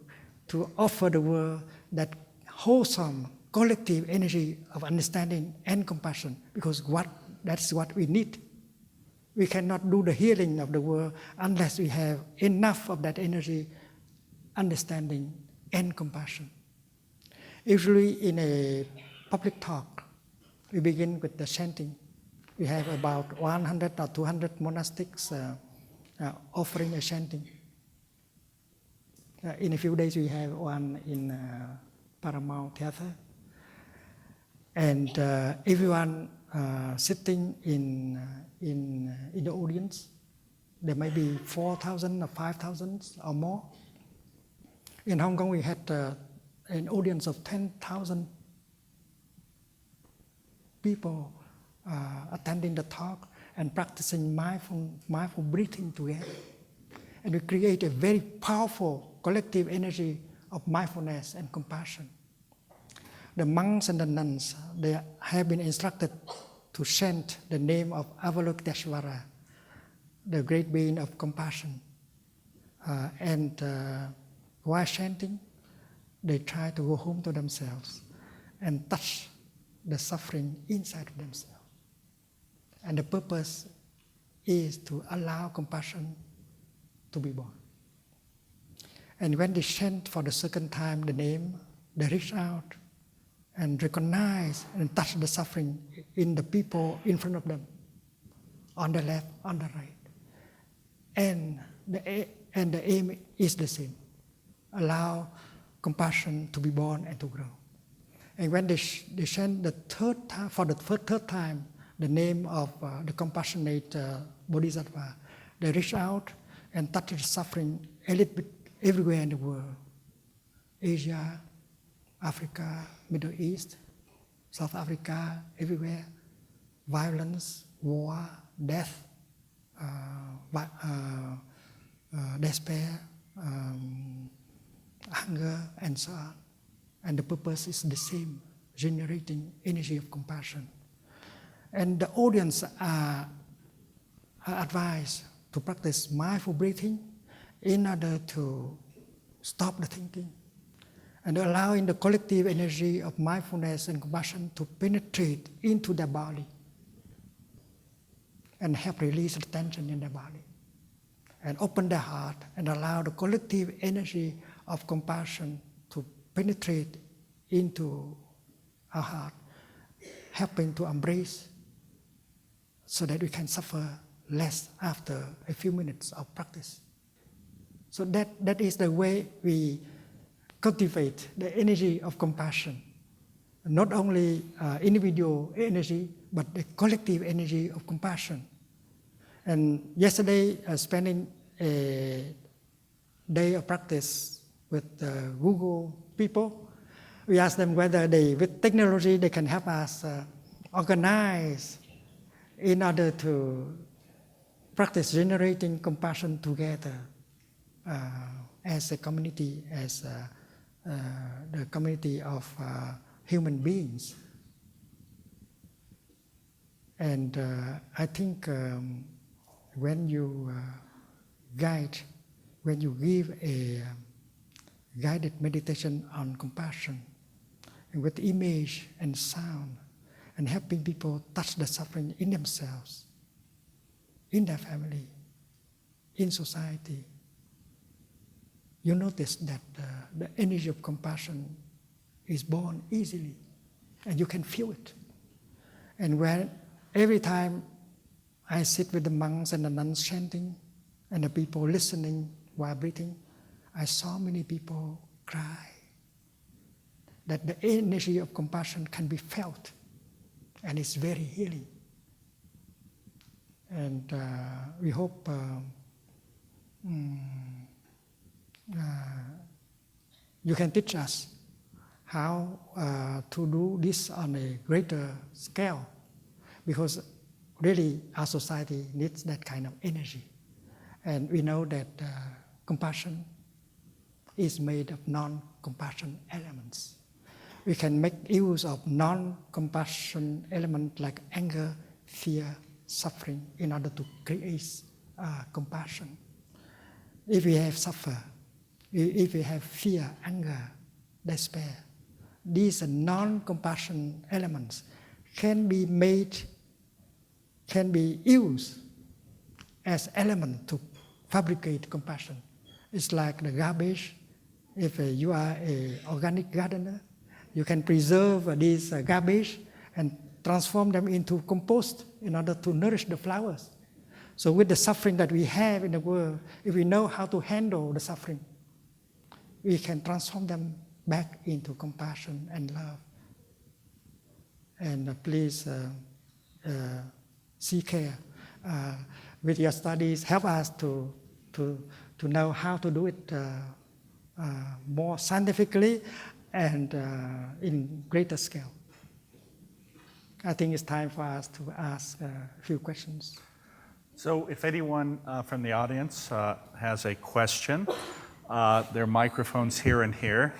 offer the world that wholesome collective energy of understanding and compassion, because that's what we need. We cannot do the healing of the world unless we have enough of that energy, understanding, and compassion. Usually in a public talk, we begin with the chanting. We have about 100 or 200 monastics offering a chanting. In a few days, we have one in Paramount Theatre. And everyone sitting in the audience, there may be 4,000 or 5,000 or more. In Hong Kong, we had an audience of 10,000 people attending the talk and practicing mindful breathing together. And we create a very powerful collective energy of mindfulness and compassion. The monks and the nuns, they have been instructed to chant the name of Avalokiteshvara, the great being of compassion. And while chanting, they try to go home to themselves and touch the suffering inside of themselves. And the purpose is to allow compassion to be born. And when they chant for the second time the name, they reach out and recognize and touch the suffering in the people in front of them, on the left, on the right. And the aim is the same. Allow compassion to be born and to grow. And when they chant the third time, for the third time, the name of the compassionate Bodhisattva, they reach out and touch the suffering a little bit everywhere in the world. Asia, Africa, Middle East, South Africa, everywhere. Violence, war, death, despair, hunger, and so on. And the purpose is the same, generating energy of compassion. And the audience are advised to practice mindful breathing in order to stop the thinking and allowing the collective energy of mindfulness and compassion to penetrate into the body and help release the tension in the body and open the heart and allow the collective energy of compassion to penetrate into our heart, helping to embrace so that we can suffer less after a few minutes of practice. So that is the way we cultivate the energy of compassion not only individual energy, but the collective energy of compassion. And yesterday, spending a day of practice with Google people, we asked them whether with technology, they can help us organize in order to practice generating compassion together as a community, as the community of human beings. And I think when you give a guided meditation on compassion, and with image and sound, and helping people touch the suffering in themselves, in their family, in society, you notice that the energy of compassion is born easily, and you can feel it. And every time I sit with the monks and the nuns chanting, and the people listening while breathing, I saw many people cry. That the energy of compassion can be felt, and it's very healing. And we hope you can teach us how to do this on a greater scale, because really our society needs that kind of energy. And we know that compassion is made of non-compassion elements. We can make use of non-compassion elements like anger, fear, suffering in order to create compassion. If we have suffer, if we have fear, anger, despair, these non-compassion elements can be used as elements to fabricate compassion. It's like the garbage. If you are an organic gardener, you can preserve these garbage and transform them into compost in order to nourish the flowers. So with the suffering that we have in the world, if we know how to handle the suffering, we can transform them back into compassion and love. And please seek care with your studies. Help us to know how to do it more scientifically and in greater scale. I think it's time for us to ask a few questions. So if anyone from the audience has a question, there are microphones here and here.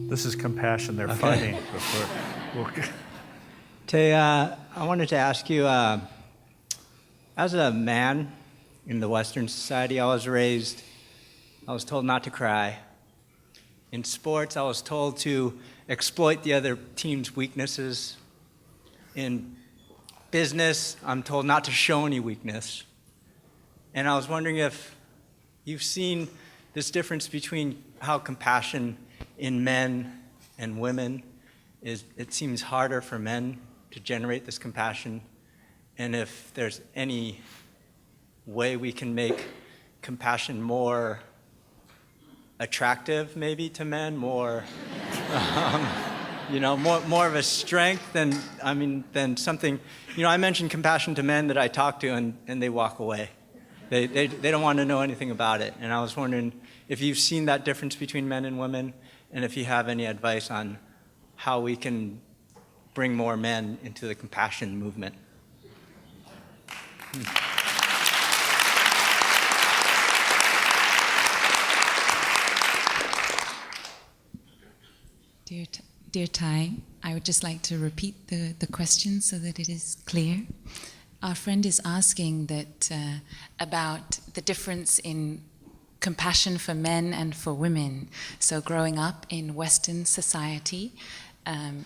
This is compassion. They're fighting. Tay, I wanted to ask you, as a man in the Western society, I was told not to cry. In sports, I was told to exploit the other team's weaknesses. In business, I'm told not to show any weakness. And I was wondering if you've seen this difference between how compassion in men and women it seems harder for men to generate this compassion, and if there's any way we can make compassion more attractive maybe to men, more more of a strength than something. I mentioned compassion to men that I talk to and they walk away. They don't want to know anything about it. And I was wondering if you've seen that difference between men and women, and if you have any advice on how we can bring more men into the compassion movement. Dear Thay, I would just like to repeat the question so that it is clear. Our friend is asking that about the difference in compassion for men and for women. So growing up in Western society,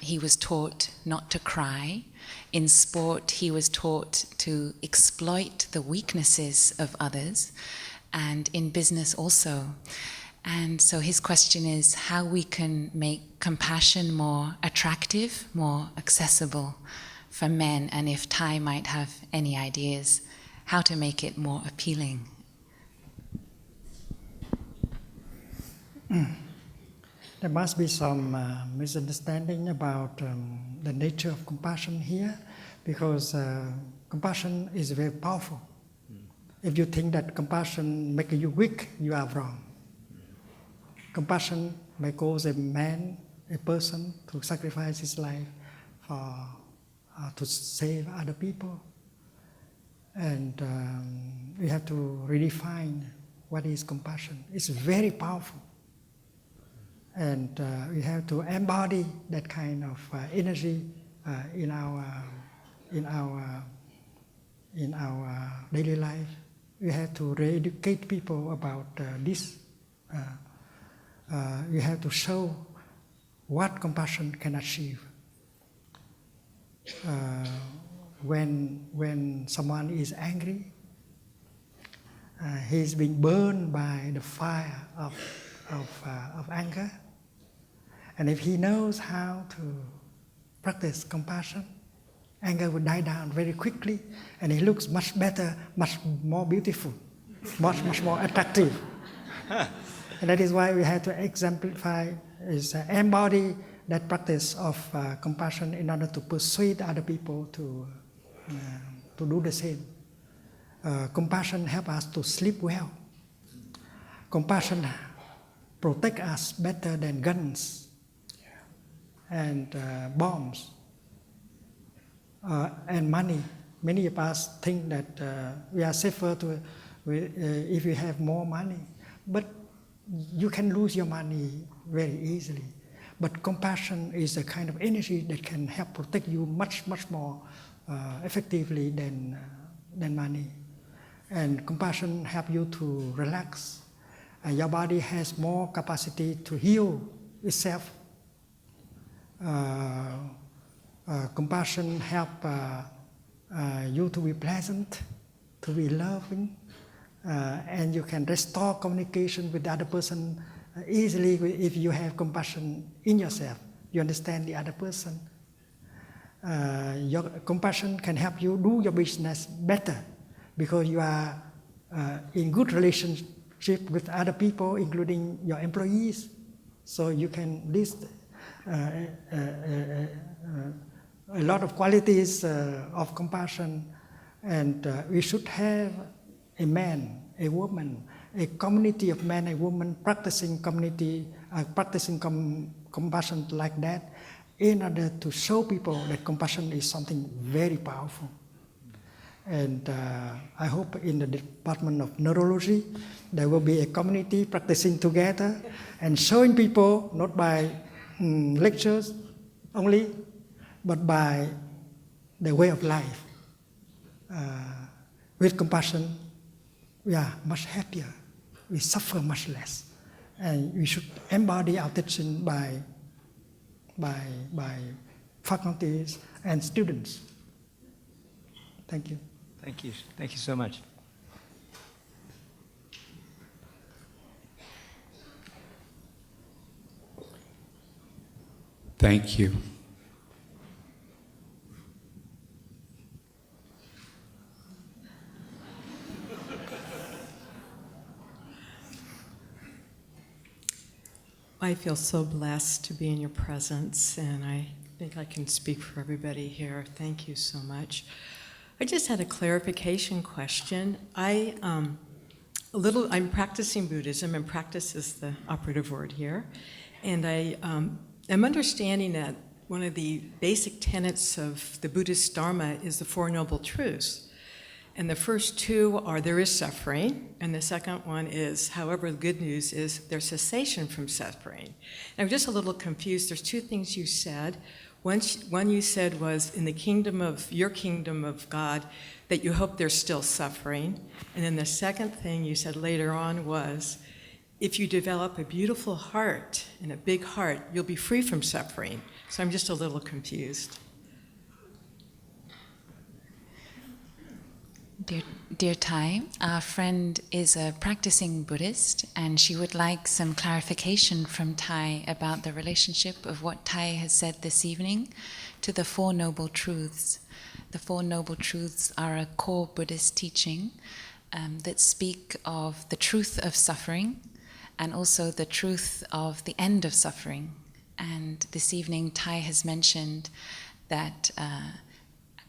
he was taught not to cry. In sport, he was taught to exploit the weaknesses of others, and in business also. And so his question is how we can make compassion more attractive, more accessible for men, and if Thai might have any ideas how to make it more appealing. There must be some misunderstanding about the nature of compassion here, because compassion is very powerful. If you think that compassion makes you weak, you are wrong. Compassion may cause a man, a person, to sacrifice his life to save other people. And we have to redefine what is compassion. It's very powerful. And we have to embody that kind of energy in our daily life. We have to re-educate people about this. We have to show what compassion can achieve. When someone is angry, he's being burned by the fire of anger. And if he knows how to practice compassion, anger will die down very quickly, and he looks much better, much more beautiful, much more attractive. And that is why we have to exemplify, embody that practice of compassion in order to persuade other people to do the same. Compassion helps us to sleep well. Compassion protects us better than guns and bombs and money. Many of us think that we are safer if we have more money, but you can lose your money very easily. But compassion is a kind of energy that can help protect you much more effectively than money. And compassion helps you to relax. Your body has more capacity to heal itself. Compassion helps you to be pleasant, to be loving, and you can restore communication with the other person easily if you have compassion in yourself. You understand the other person. Your compassion can help you do your business better because you are in good relationship with other people, including your employees. So you can list a lot of qualities of compassion, and we should have a man, a woman, a community of men and women practicing compassion like that, in order to show people that compassion is something very powerful. And I hope in the Department of Neurology there will be a community practicing together and showing people not by lectures only, but by the way of life. With compassion, we are much happier. We suffer much less, and we should embody our teaching by faculties and students. Thank you. Thank you. Thank you so much. Thank you. I feel so blessed to be in your presence, and I think I can speak for everybody here. Thank you so much. I just had a clarification question. I'm practicing Buddhism, and practice is the operative word here. And I am understanding that one of the basic tenets of the Buddhist Dharma is the Four Noble Truths. And the first two are there is suffering, and the second one is, however, the good news is there's cessation from suffering. And I'm just a little confused. There's two things you said. One you said was in the kingdom of your kingdom of God that you hope there's still suffering. And then the second thing you said later on was if you develop a beautiful heart and a big heart, you'll be free from suffering. So I'm just a little confused. Dear Thai, our friend is a practicing Buddhist, and she would like some clarification from Thai about the relationship of what Thai has said this evening to the Four Noble Truths. The Four Noble Truths are a core Buddhist teaching that speak of the truth of suffering and also the truth of the end of suffering. And this evening, Thai has mentioned that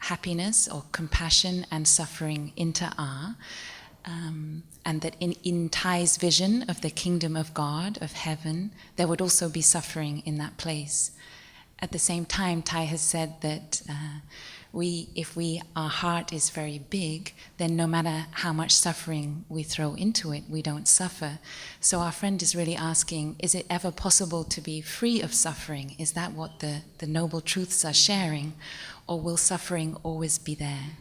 happiness or compassion and suffering inter-are, and that in Thai's vision of the kingdom of God, of heaven, there would also be suffering in that place. At the same time, Thai has said that if our heart is very big, then no matter how much suffering we throw into it, we don't suffer. So our friend is really asking, is it ever possible to be free of suffering? Is that what the Noble Truths are sharing? Or will suffering always be there?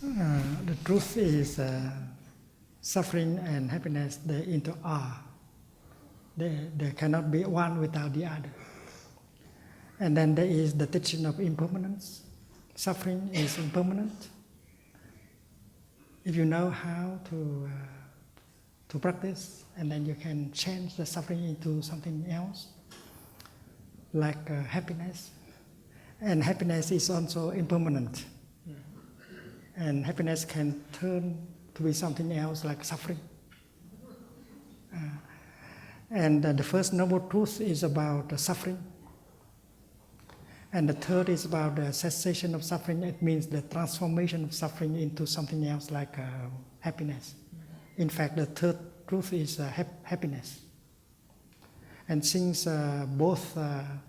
The truth is suffering and happiness, they inter-are. They cannot be one without the other. And then there is the teaching of impermanence. Suffering is impermanent. If you know how to practice, and then you can change the suffering into something else, like happiness. And happiness is also impermanent. And happiness can turn to be something else like suffering. And the first noble truth is about suffering. And the third is about the cessation of suffering. It means the transformation of suffering into something else like happiness. In fact, the third truth is happiness. And since both are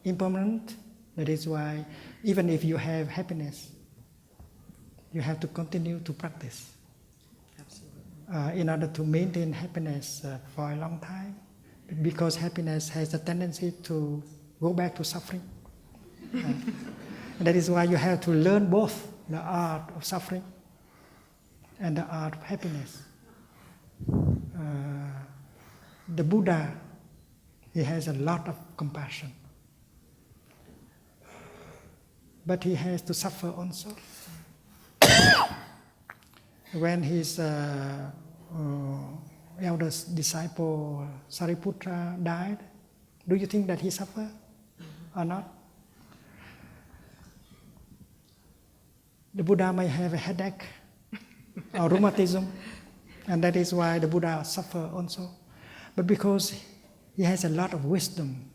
impermanent, that is why even if you have happiness, you have to continue to practice. Absolutely. In order to maintain happiness for a long time, because happiness has a tendency to go back to suffering. And that is why you have to learn both the art of suffering and the art of happiness. The Buddha, he has a lot of compassion. But he has to suffer also. When his eldest disciple Sariputra died, do you think that he suffered or not? The Buddha may have a headache or rheumatism, and that is why the Buddha suffered also. But because he has a lot of wisdom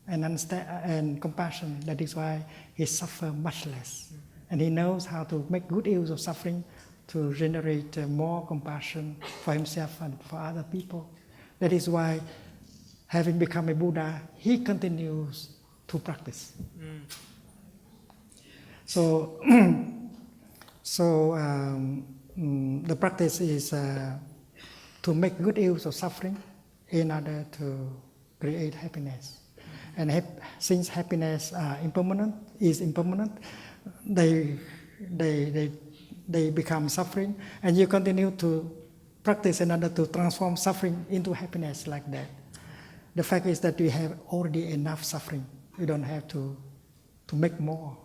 and compassion, that is why he suffers much less. And he knows how to make good use of suffering to generate more compassion for himself and for other people. That is why, having become a Buddha, he continues to practice. So, the practice is to make good use of suffering in order to create happiness. And since happiness is impermanent, they become suffering, and you continue to practice in order to transform suffering into happiness like that. The fact is that you have already enough suffering. You don't have to make more.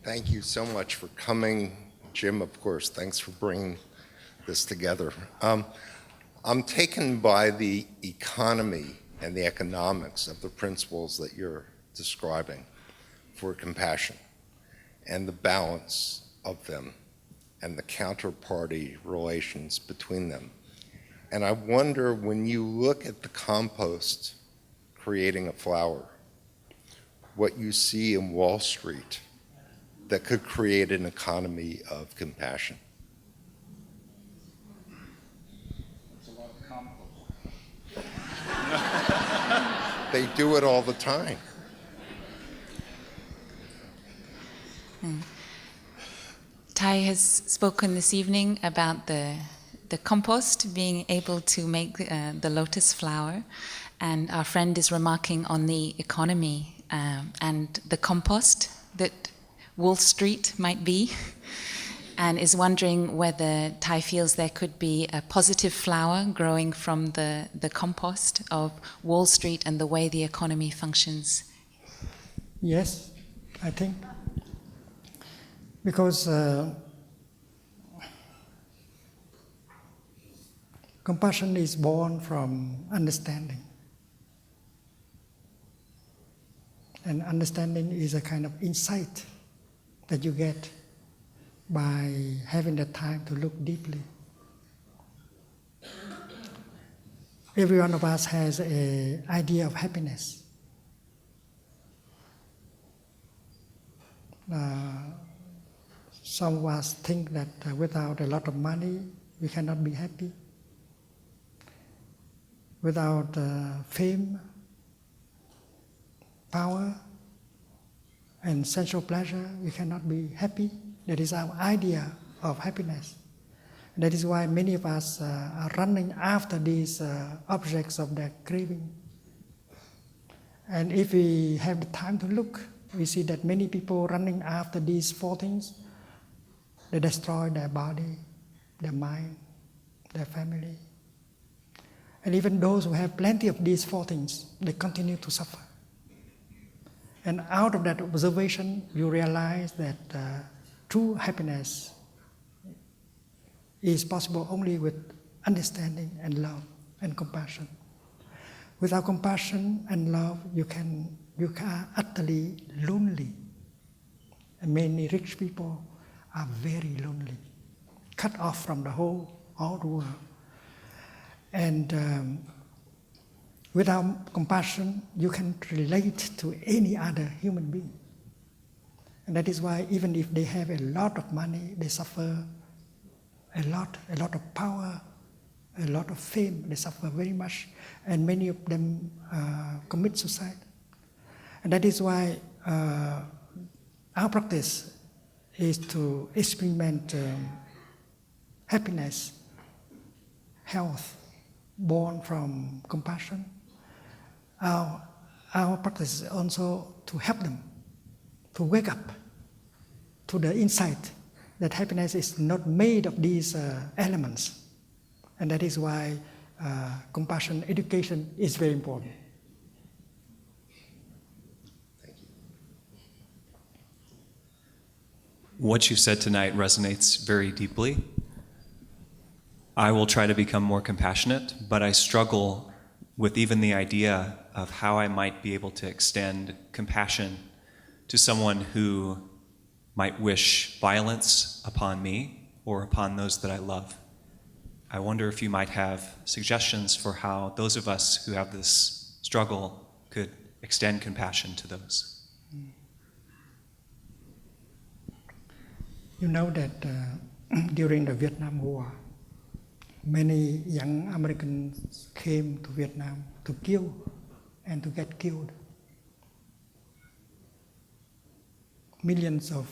Thank you so much for coming. Jim, of course, thanks for bringing this together. I'm taken by the economy and the economics of the principles that you're describing for compassion and the balance of them and the counterparty relations between them. And I wonder, when you look at the compost creating a flower, what you see in Wall Street that could create an economy of compassion. It's a lot of compost. They do it all the time. Thai has spoken this evening about the compost, being able to make the lotus flower, and our friend is remarking on the economy and the compost that Wall Street might be, and is wondering whether Thai feels there could be a positive flower growing from the compost of Wall Street and the way the economy functions. Yes, I think. Because compassion is born from understanding. And understanding is a kind of insight that you get by having the time to look deeply. Every one of us has an idea of happiness. Some of us think that without a lot of money, we cannot be happy. Without fame, power, and sensual pleasure, we cannot be happy. That is our idea of happiness. That is why many of us are running after these objects of their craving. And if we have the time to look, we see that many people running after these four things, they destroy their body, their mind, their family. And even those who have plenty of these four things, they continue to suffer. And out of that observation, you realize that true happiness is possible only with understanding and love and compassion. Without compassion and love, you are utterly lonely. And many rich people are very lonely, cut off from the whole world. And without compassion, you can relate to any other human being. And that is why even if they have a lot of money, they suffer a lot of power, a lot of fame, they suffer very much, and many of them commit suicide. And that is why our practice is to experiment happiness, health, born from compassion. Our practice is also to help them to wake up to the insight that happiness is not made of these elements. And that is why compassion education is very important. What you said tonight resonates very deeply. I will try to become more compassionate, but I struggle with even the idea of how I might be able to extend compassion to someone who might wish violence upon me or upon those that I love. I wonder if you might have suggestions for how those of us who have this struggle could extend compassion to those. You know that during the Vietnam War, many young Americans came to Vietnam to kill and to get killed. Millions of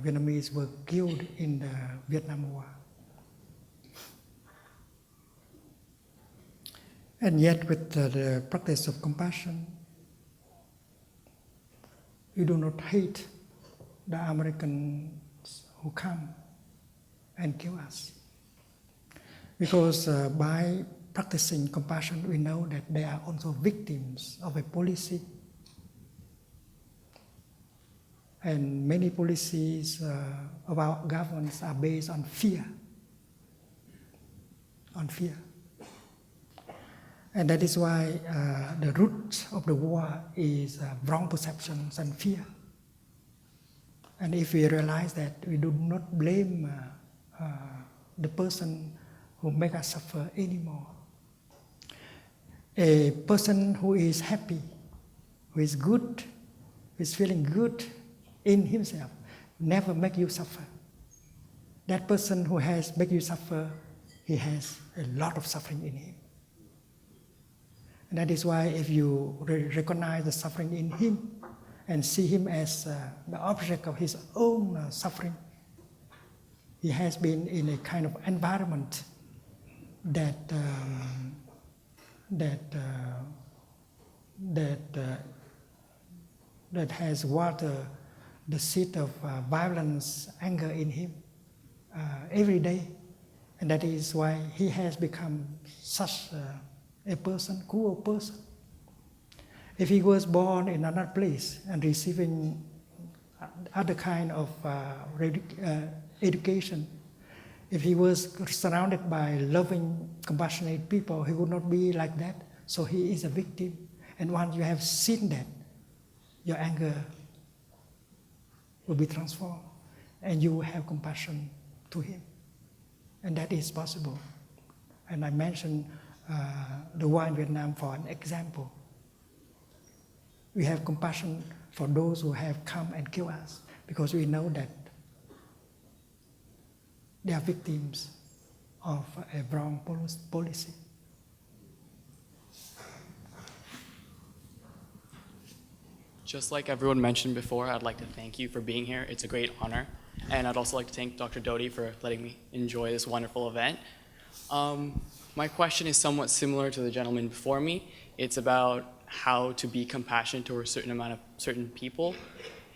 Vietnamese were killed in the Vietnam War. And yet with the practice of compassion, you do not hate the Americans who come and kill us. Because by practicing compassion, we know that they are also victims of a policy. And many policies of our governments are based on fear. On fear. And that is why the root of the war is wrong perceptions and fear. And if we realize that, we do not blame the person who make us suffer anymore. A person who is happy, who is good, who is feeling good in himself, never make you suffer. That person who has make you suffer, he has a lot of suffering in him. And that is why if you recognize the suffering in him and see him as the object of his own suffering, he has been in a kind of environment that that has watered the seed of violence, anger in him every day, and that is why he has become such a person, cruel person. If he was born in another place and receiving other kind of education, if he was surrounded by loving, compassionate people, he would not be like that. So he is a victim. And once you have seen that, your anger will be transformed and you will have compassion to him. And that is possible. And I mentioned the war in Vietnam for an example. We have compassion for those who have come and killed us because we know that they are victims of a wrong policy. Just like everyone mentioned before, I'd like to thank you for being here. It's a great honor. And I'd also like to thank Dr. Doty for letting me enjoy this wonderful event. My question is somewhat similar to the gentleman before me. It's about how to be compassionate towards certain people.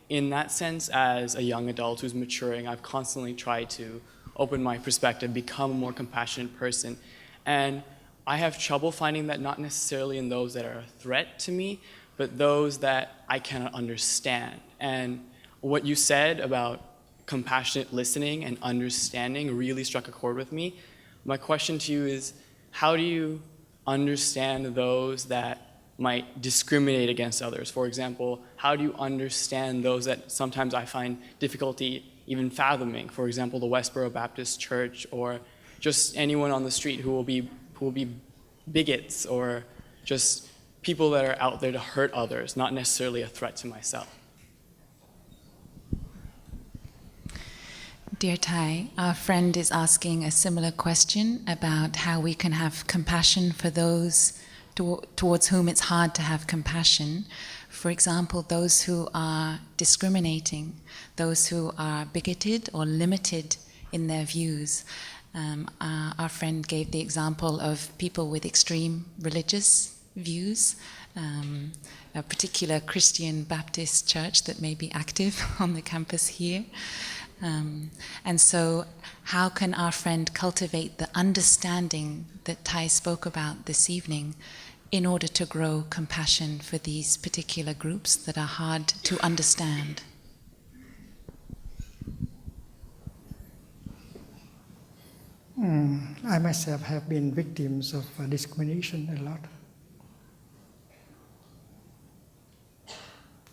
In that sense, as a young adult who's maturing, I've constantly tried to open my perspective, become a more compassionate person. And I have trouble finding that not necessarily in those that are a threat to me, but those that I cannot understand. And what you said about compassionate listening and understanding really struck a chord with me. My question to you is, how do you understand those that might discriminate against others? For example, how do you understand those that sometimes I find difficulty even fathoming? For example, the Westboro Baptist Church, or just anyone on the street who will be bigots, or just people that are out there to hurt others, not necessarily a threat to myself. Dear Thai, our friend is asking a similar question about how we can have compassion for those towards whom it's hard to have compassion. For example, those who are discriminating, those who are bigoted or limited in their views. Our friend gave the example of people with extreme religious views, a particular Christian Baptist church that may be active on the campus here. And so how can our friend cultivate the understanding that Thai spoke about this evening in order to grow compassion for these particular groups that are hard to understand? I myself have been victims of discrimination a lot.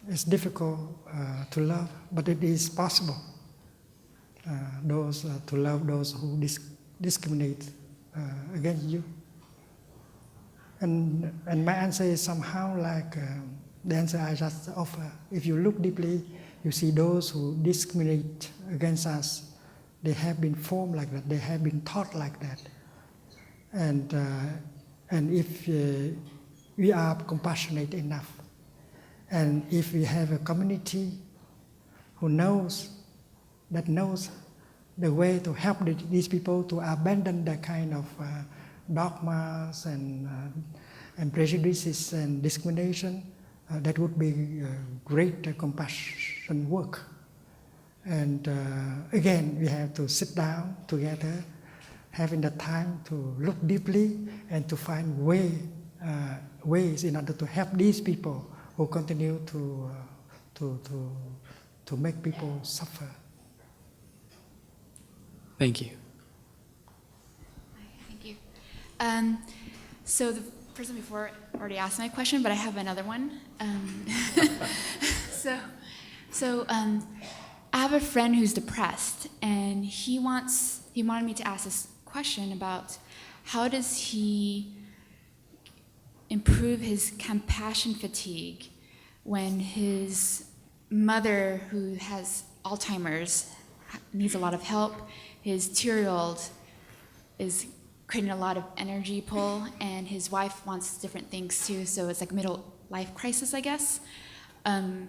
It's difficult to love, but it is possible. To love those who discriminate against you. And my answer is somehow like the answer I just offer. If you look deeply, you see those who discriminate against us, they have been formed like that, they have been taught like that. And if we are compassionate enough, and if we have a community who knows the way to help these people to abandon the kind of dogmas and prejudices and discrimination, that would be great compassion work. And again, we have to sit down together, having the time to look deeply and to find ways in order to help these people who continue to make people suffer. Thank you. Thank you. So the person before already asked my question, but I have another one. So I have a friend who's depressed, and he wanted me to ask this question about how does he improve his compassion fatigue when his mother, who has Alzheimer's, needs a lot of help. His 2-year-old is creating a lot of energy pull, and his wife wants different things too, so it's like middle life crisis, I guess. And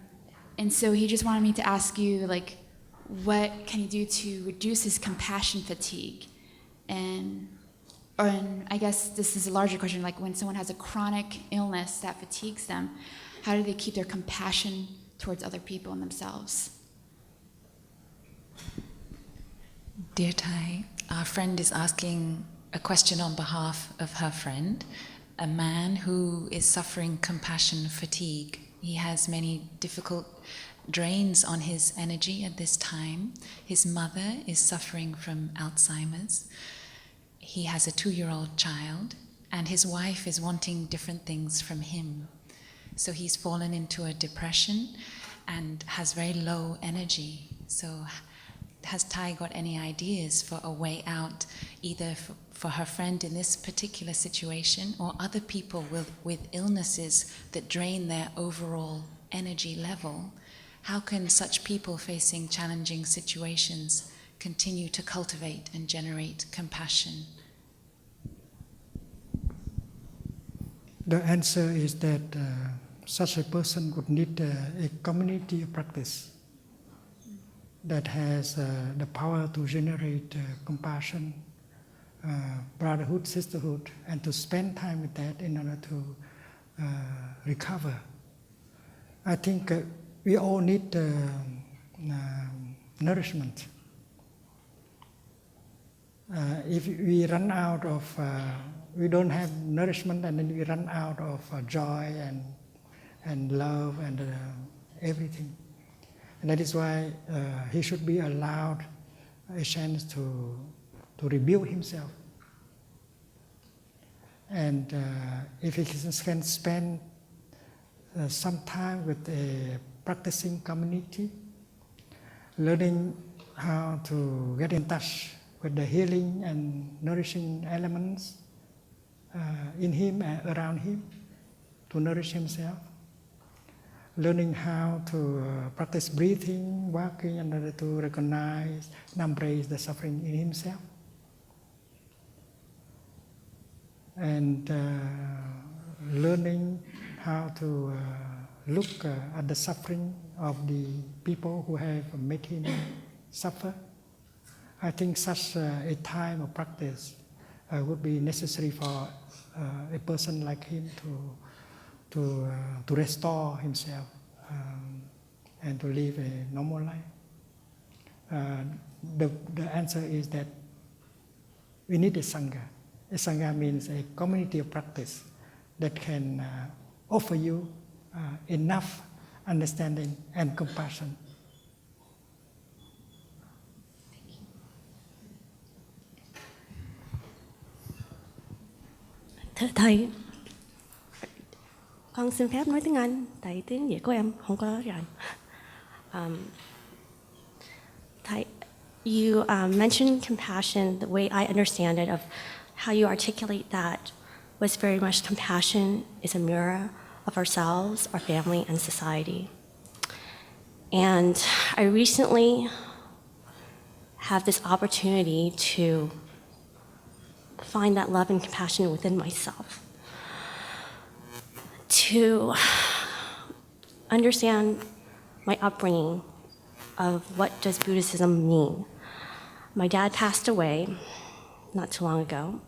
so he just wanted me to ask you, like, what can he do to reduce his compassion fatigue? And and I guess this is a larger question, like when someone has a chronic illness that fatigues them, how do they keep their compassion towards other people and themselves? Dear Thai, our friend is asking a question on behalf of her friend, a man who is suffering compassion fatigue. He has many difficult drains on his energy at this time. His mother is suffering from Alzheimer's. He has a 2-year-old child, and his wife is wanting different things from him. So he's fallen into a depression and has very low energy. So has Thai got any ideas for a way out, either for her friend in this particular situation or other people with illnesses that drain their overall energy level? How can such people facing challenging situations continue to cultivate and generate compassion? The answer is that such a person would need a community practice that has the power to generate compassion, brotherhood, sisterhood, and to spend time with that in order to recover. I think we all need nourishment. If we run out of, we don't have nourishment, and then we run out of joy and love and everything. And that is why he should be allowed a chance to rebuild himself. And if he can spend some time with a practicing community, learning how to get in touch with the healing and nourishing elements in him and around him to nourish himself, learning how to practice breathing, walking, in order to recognize and embrace the suffering in himself. And learning how to look at the suffering of the people who have made him suffer. I think such a time of practice would be necessary for a person like him to restore himself and to live a normal life. The answer is that we need a Sangha. A Sangha means a community of practice that can offer you enough understanding and compassion. Thầy, con xin phép nói tiếng Anh, tại tiếng Việt của em không có rành. Thầy, you mentioned compassion, the way I understand it, of how you articulate that was very much compassion is a mirror of ourselves, our family, and society. And I recently have this opportunity to find that love and compassion within myself, to understand my upbringing of what does Buddhism mean. My dad passed away not too long ago,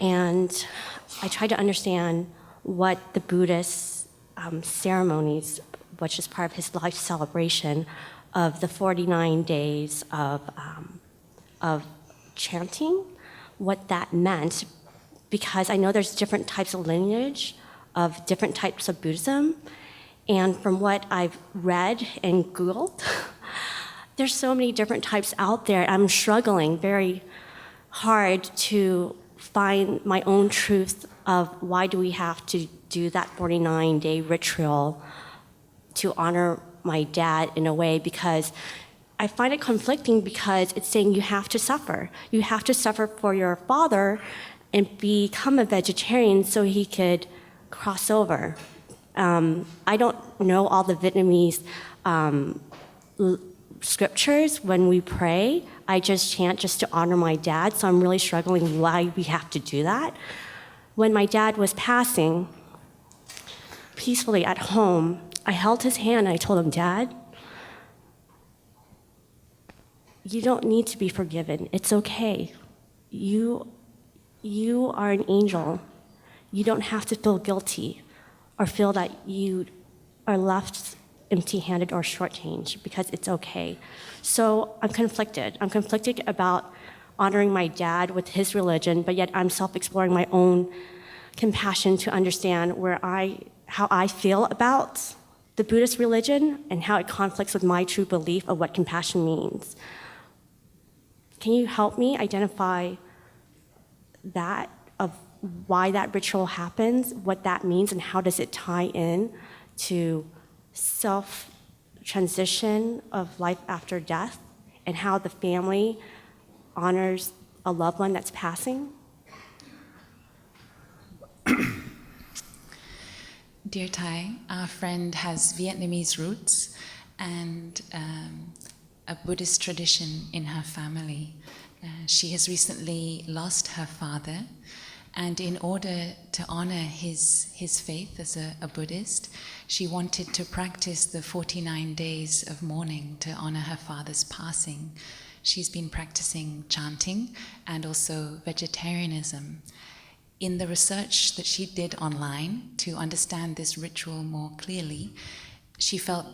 and I tried to understand what the Buddhist ceremonies, which is part of his life celebration of the 49 days of chanting, what that meant, because I know there's different types of lineage of different types of Buddhism, and from what I've read and Googled, there's so many different types out there. I'm struggling very hard to find my own truth of why do we have to do that 49-day ritual to honor my dad in a way, because I find it conflicting, because it's saying you have to suffer. You have to suffer for your father and become a vegetarian so he could cross over. I don't know all the Vietnamese scriptures when we pray. I just chant just to honor my dad, so I'm really struggling why we have to do that. When my dad was passing peacefully at home, I held his hand and I told him, "Dad, you don't need to be forgiven. It's okay. you are an angel. You don't have to feel guilty or feel that you are left empty-handed or shortchanged, because it's okay. So I'm conflicted. I'm conflicted about honoring my dad with his religion, but yet I'm self-exploring my own compassion to understand how I feel about the Buddhist religion and how it conflicts with my true belief of what compassion means. Can you help me identify that, of why that ritual happens, what that means, and how does it tie in to self-transition of life after death, and how the family honors a loved one that's passing? Dear Thai, our friend has Vietnamese roots and a Buddhist tradition in her family. She has recently lost her father, and in order to honor his faith as a Buddhist, she wanted to practice the 49 days of mourning to honor her father's passing. She's been practicing chanting and also vegetarianism. In the research that she did online to understand this ritual more clearly, she felt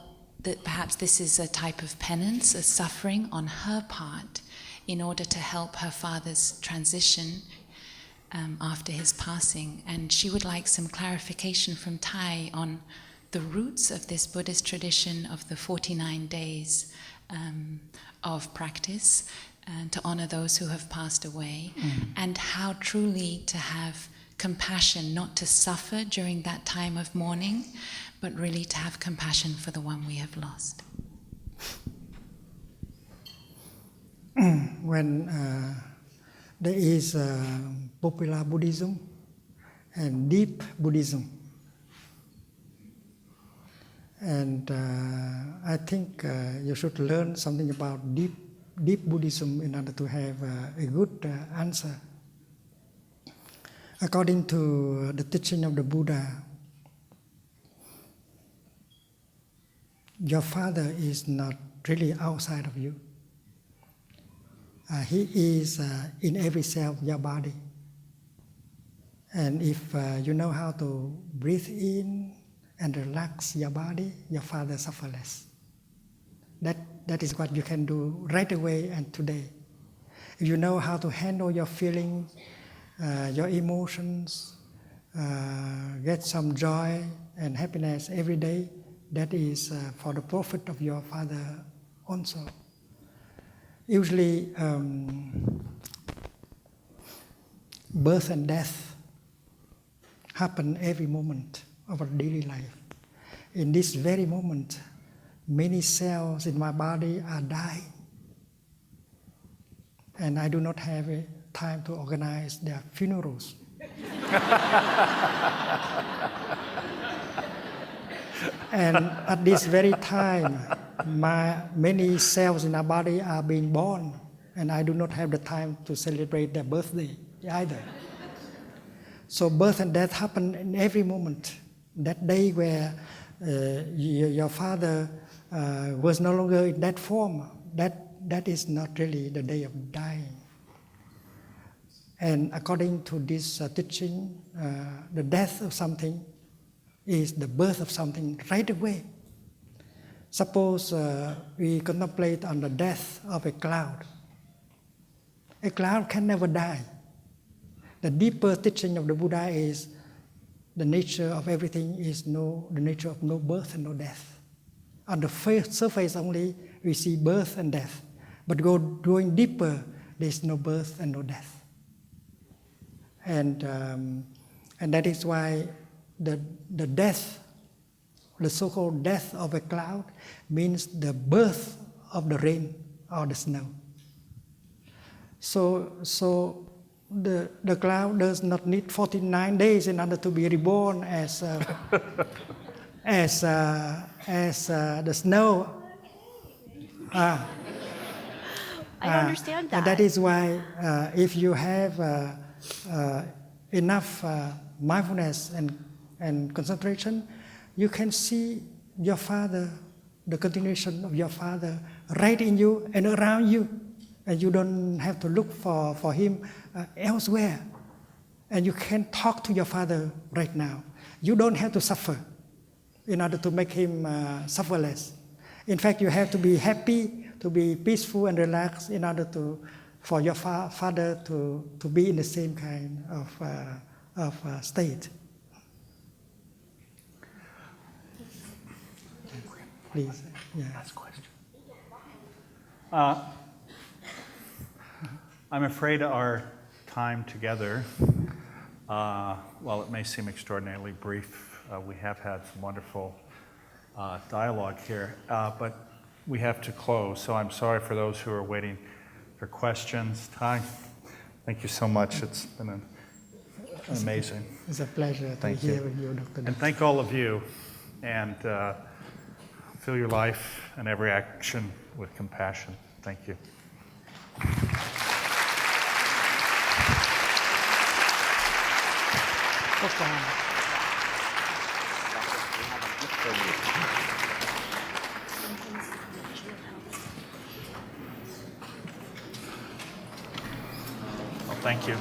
that perhaps this is a type of penance, a suffering on her part, in order to help her father's transition after his passing. And she would like some clarification from Thai on the roots of this Buddhist tradition of the 49 days of practice to honor those who have passed away, and how truly to have compassion, not to suffer during that time of mourning, but really to have compassion for the one we have lost. When there is popular Buddhism and deep Buddhism, and I think you should learn something about deep Buddhism in order to have a good answer. According to the teaching of the Buddha, your father is not really outside of you. He is in every cell of your body. And if you know how to breathe in and relax your body, your father suffers less. That is what you can do right away and today. If you know how to handle your feelings, your emotions, get some joy and happiness every day, that is for the profit of your father also. Usually, birth and death happen every moment of our daily life. In this very moment, many cells in my body are dying, and I do not have time to organize their funerals. And at this very time, many cells in our body are being born, and I do not have the time to celebrate their birthday either. So birth and death happen in every moment. That day where your father was no longer in that form, that is not really the day of dying. And according to this teaching, the death of something is the birth of something right away. Suppose we contemplate on the death of a cloud. A cloud can never die. The deeper teaching of the Buddha is the nature of everything is the nature of no birth and no death. On the surface only, we see birth and death. But going deeper, there is no birth and no death. And that is why the death, the so-called death of a cloud, means the birth of the rain or the snow. So the cloud does not need 49 days in order to be reborn as the snow. I don't understand that. And that is why if you have enough mindfulness and concentration, you can see your father, the continuation of your father, right in you and around you. and you don't have to look for him elsewhere. And you can talk to your father right now. You don't have to suffer in order to make him suffer less. In fact, you have to be happy, to be peaceful and relaxed in order for your father to be in the same kind of state. Please, yeah. Last question. I'm afraid our time together, while it may seem extraordinarily brief, we have had some wonderful dialogue here, but we have to close. So I'm sorry for those who are waiting for questions. Ty, thank you so much. It's been amazing. It's a pleasure to hear with you, Dr. And thank all of you. And fill your life and every action with compassion. Thank you. Oh, thank you.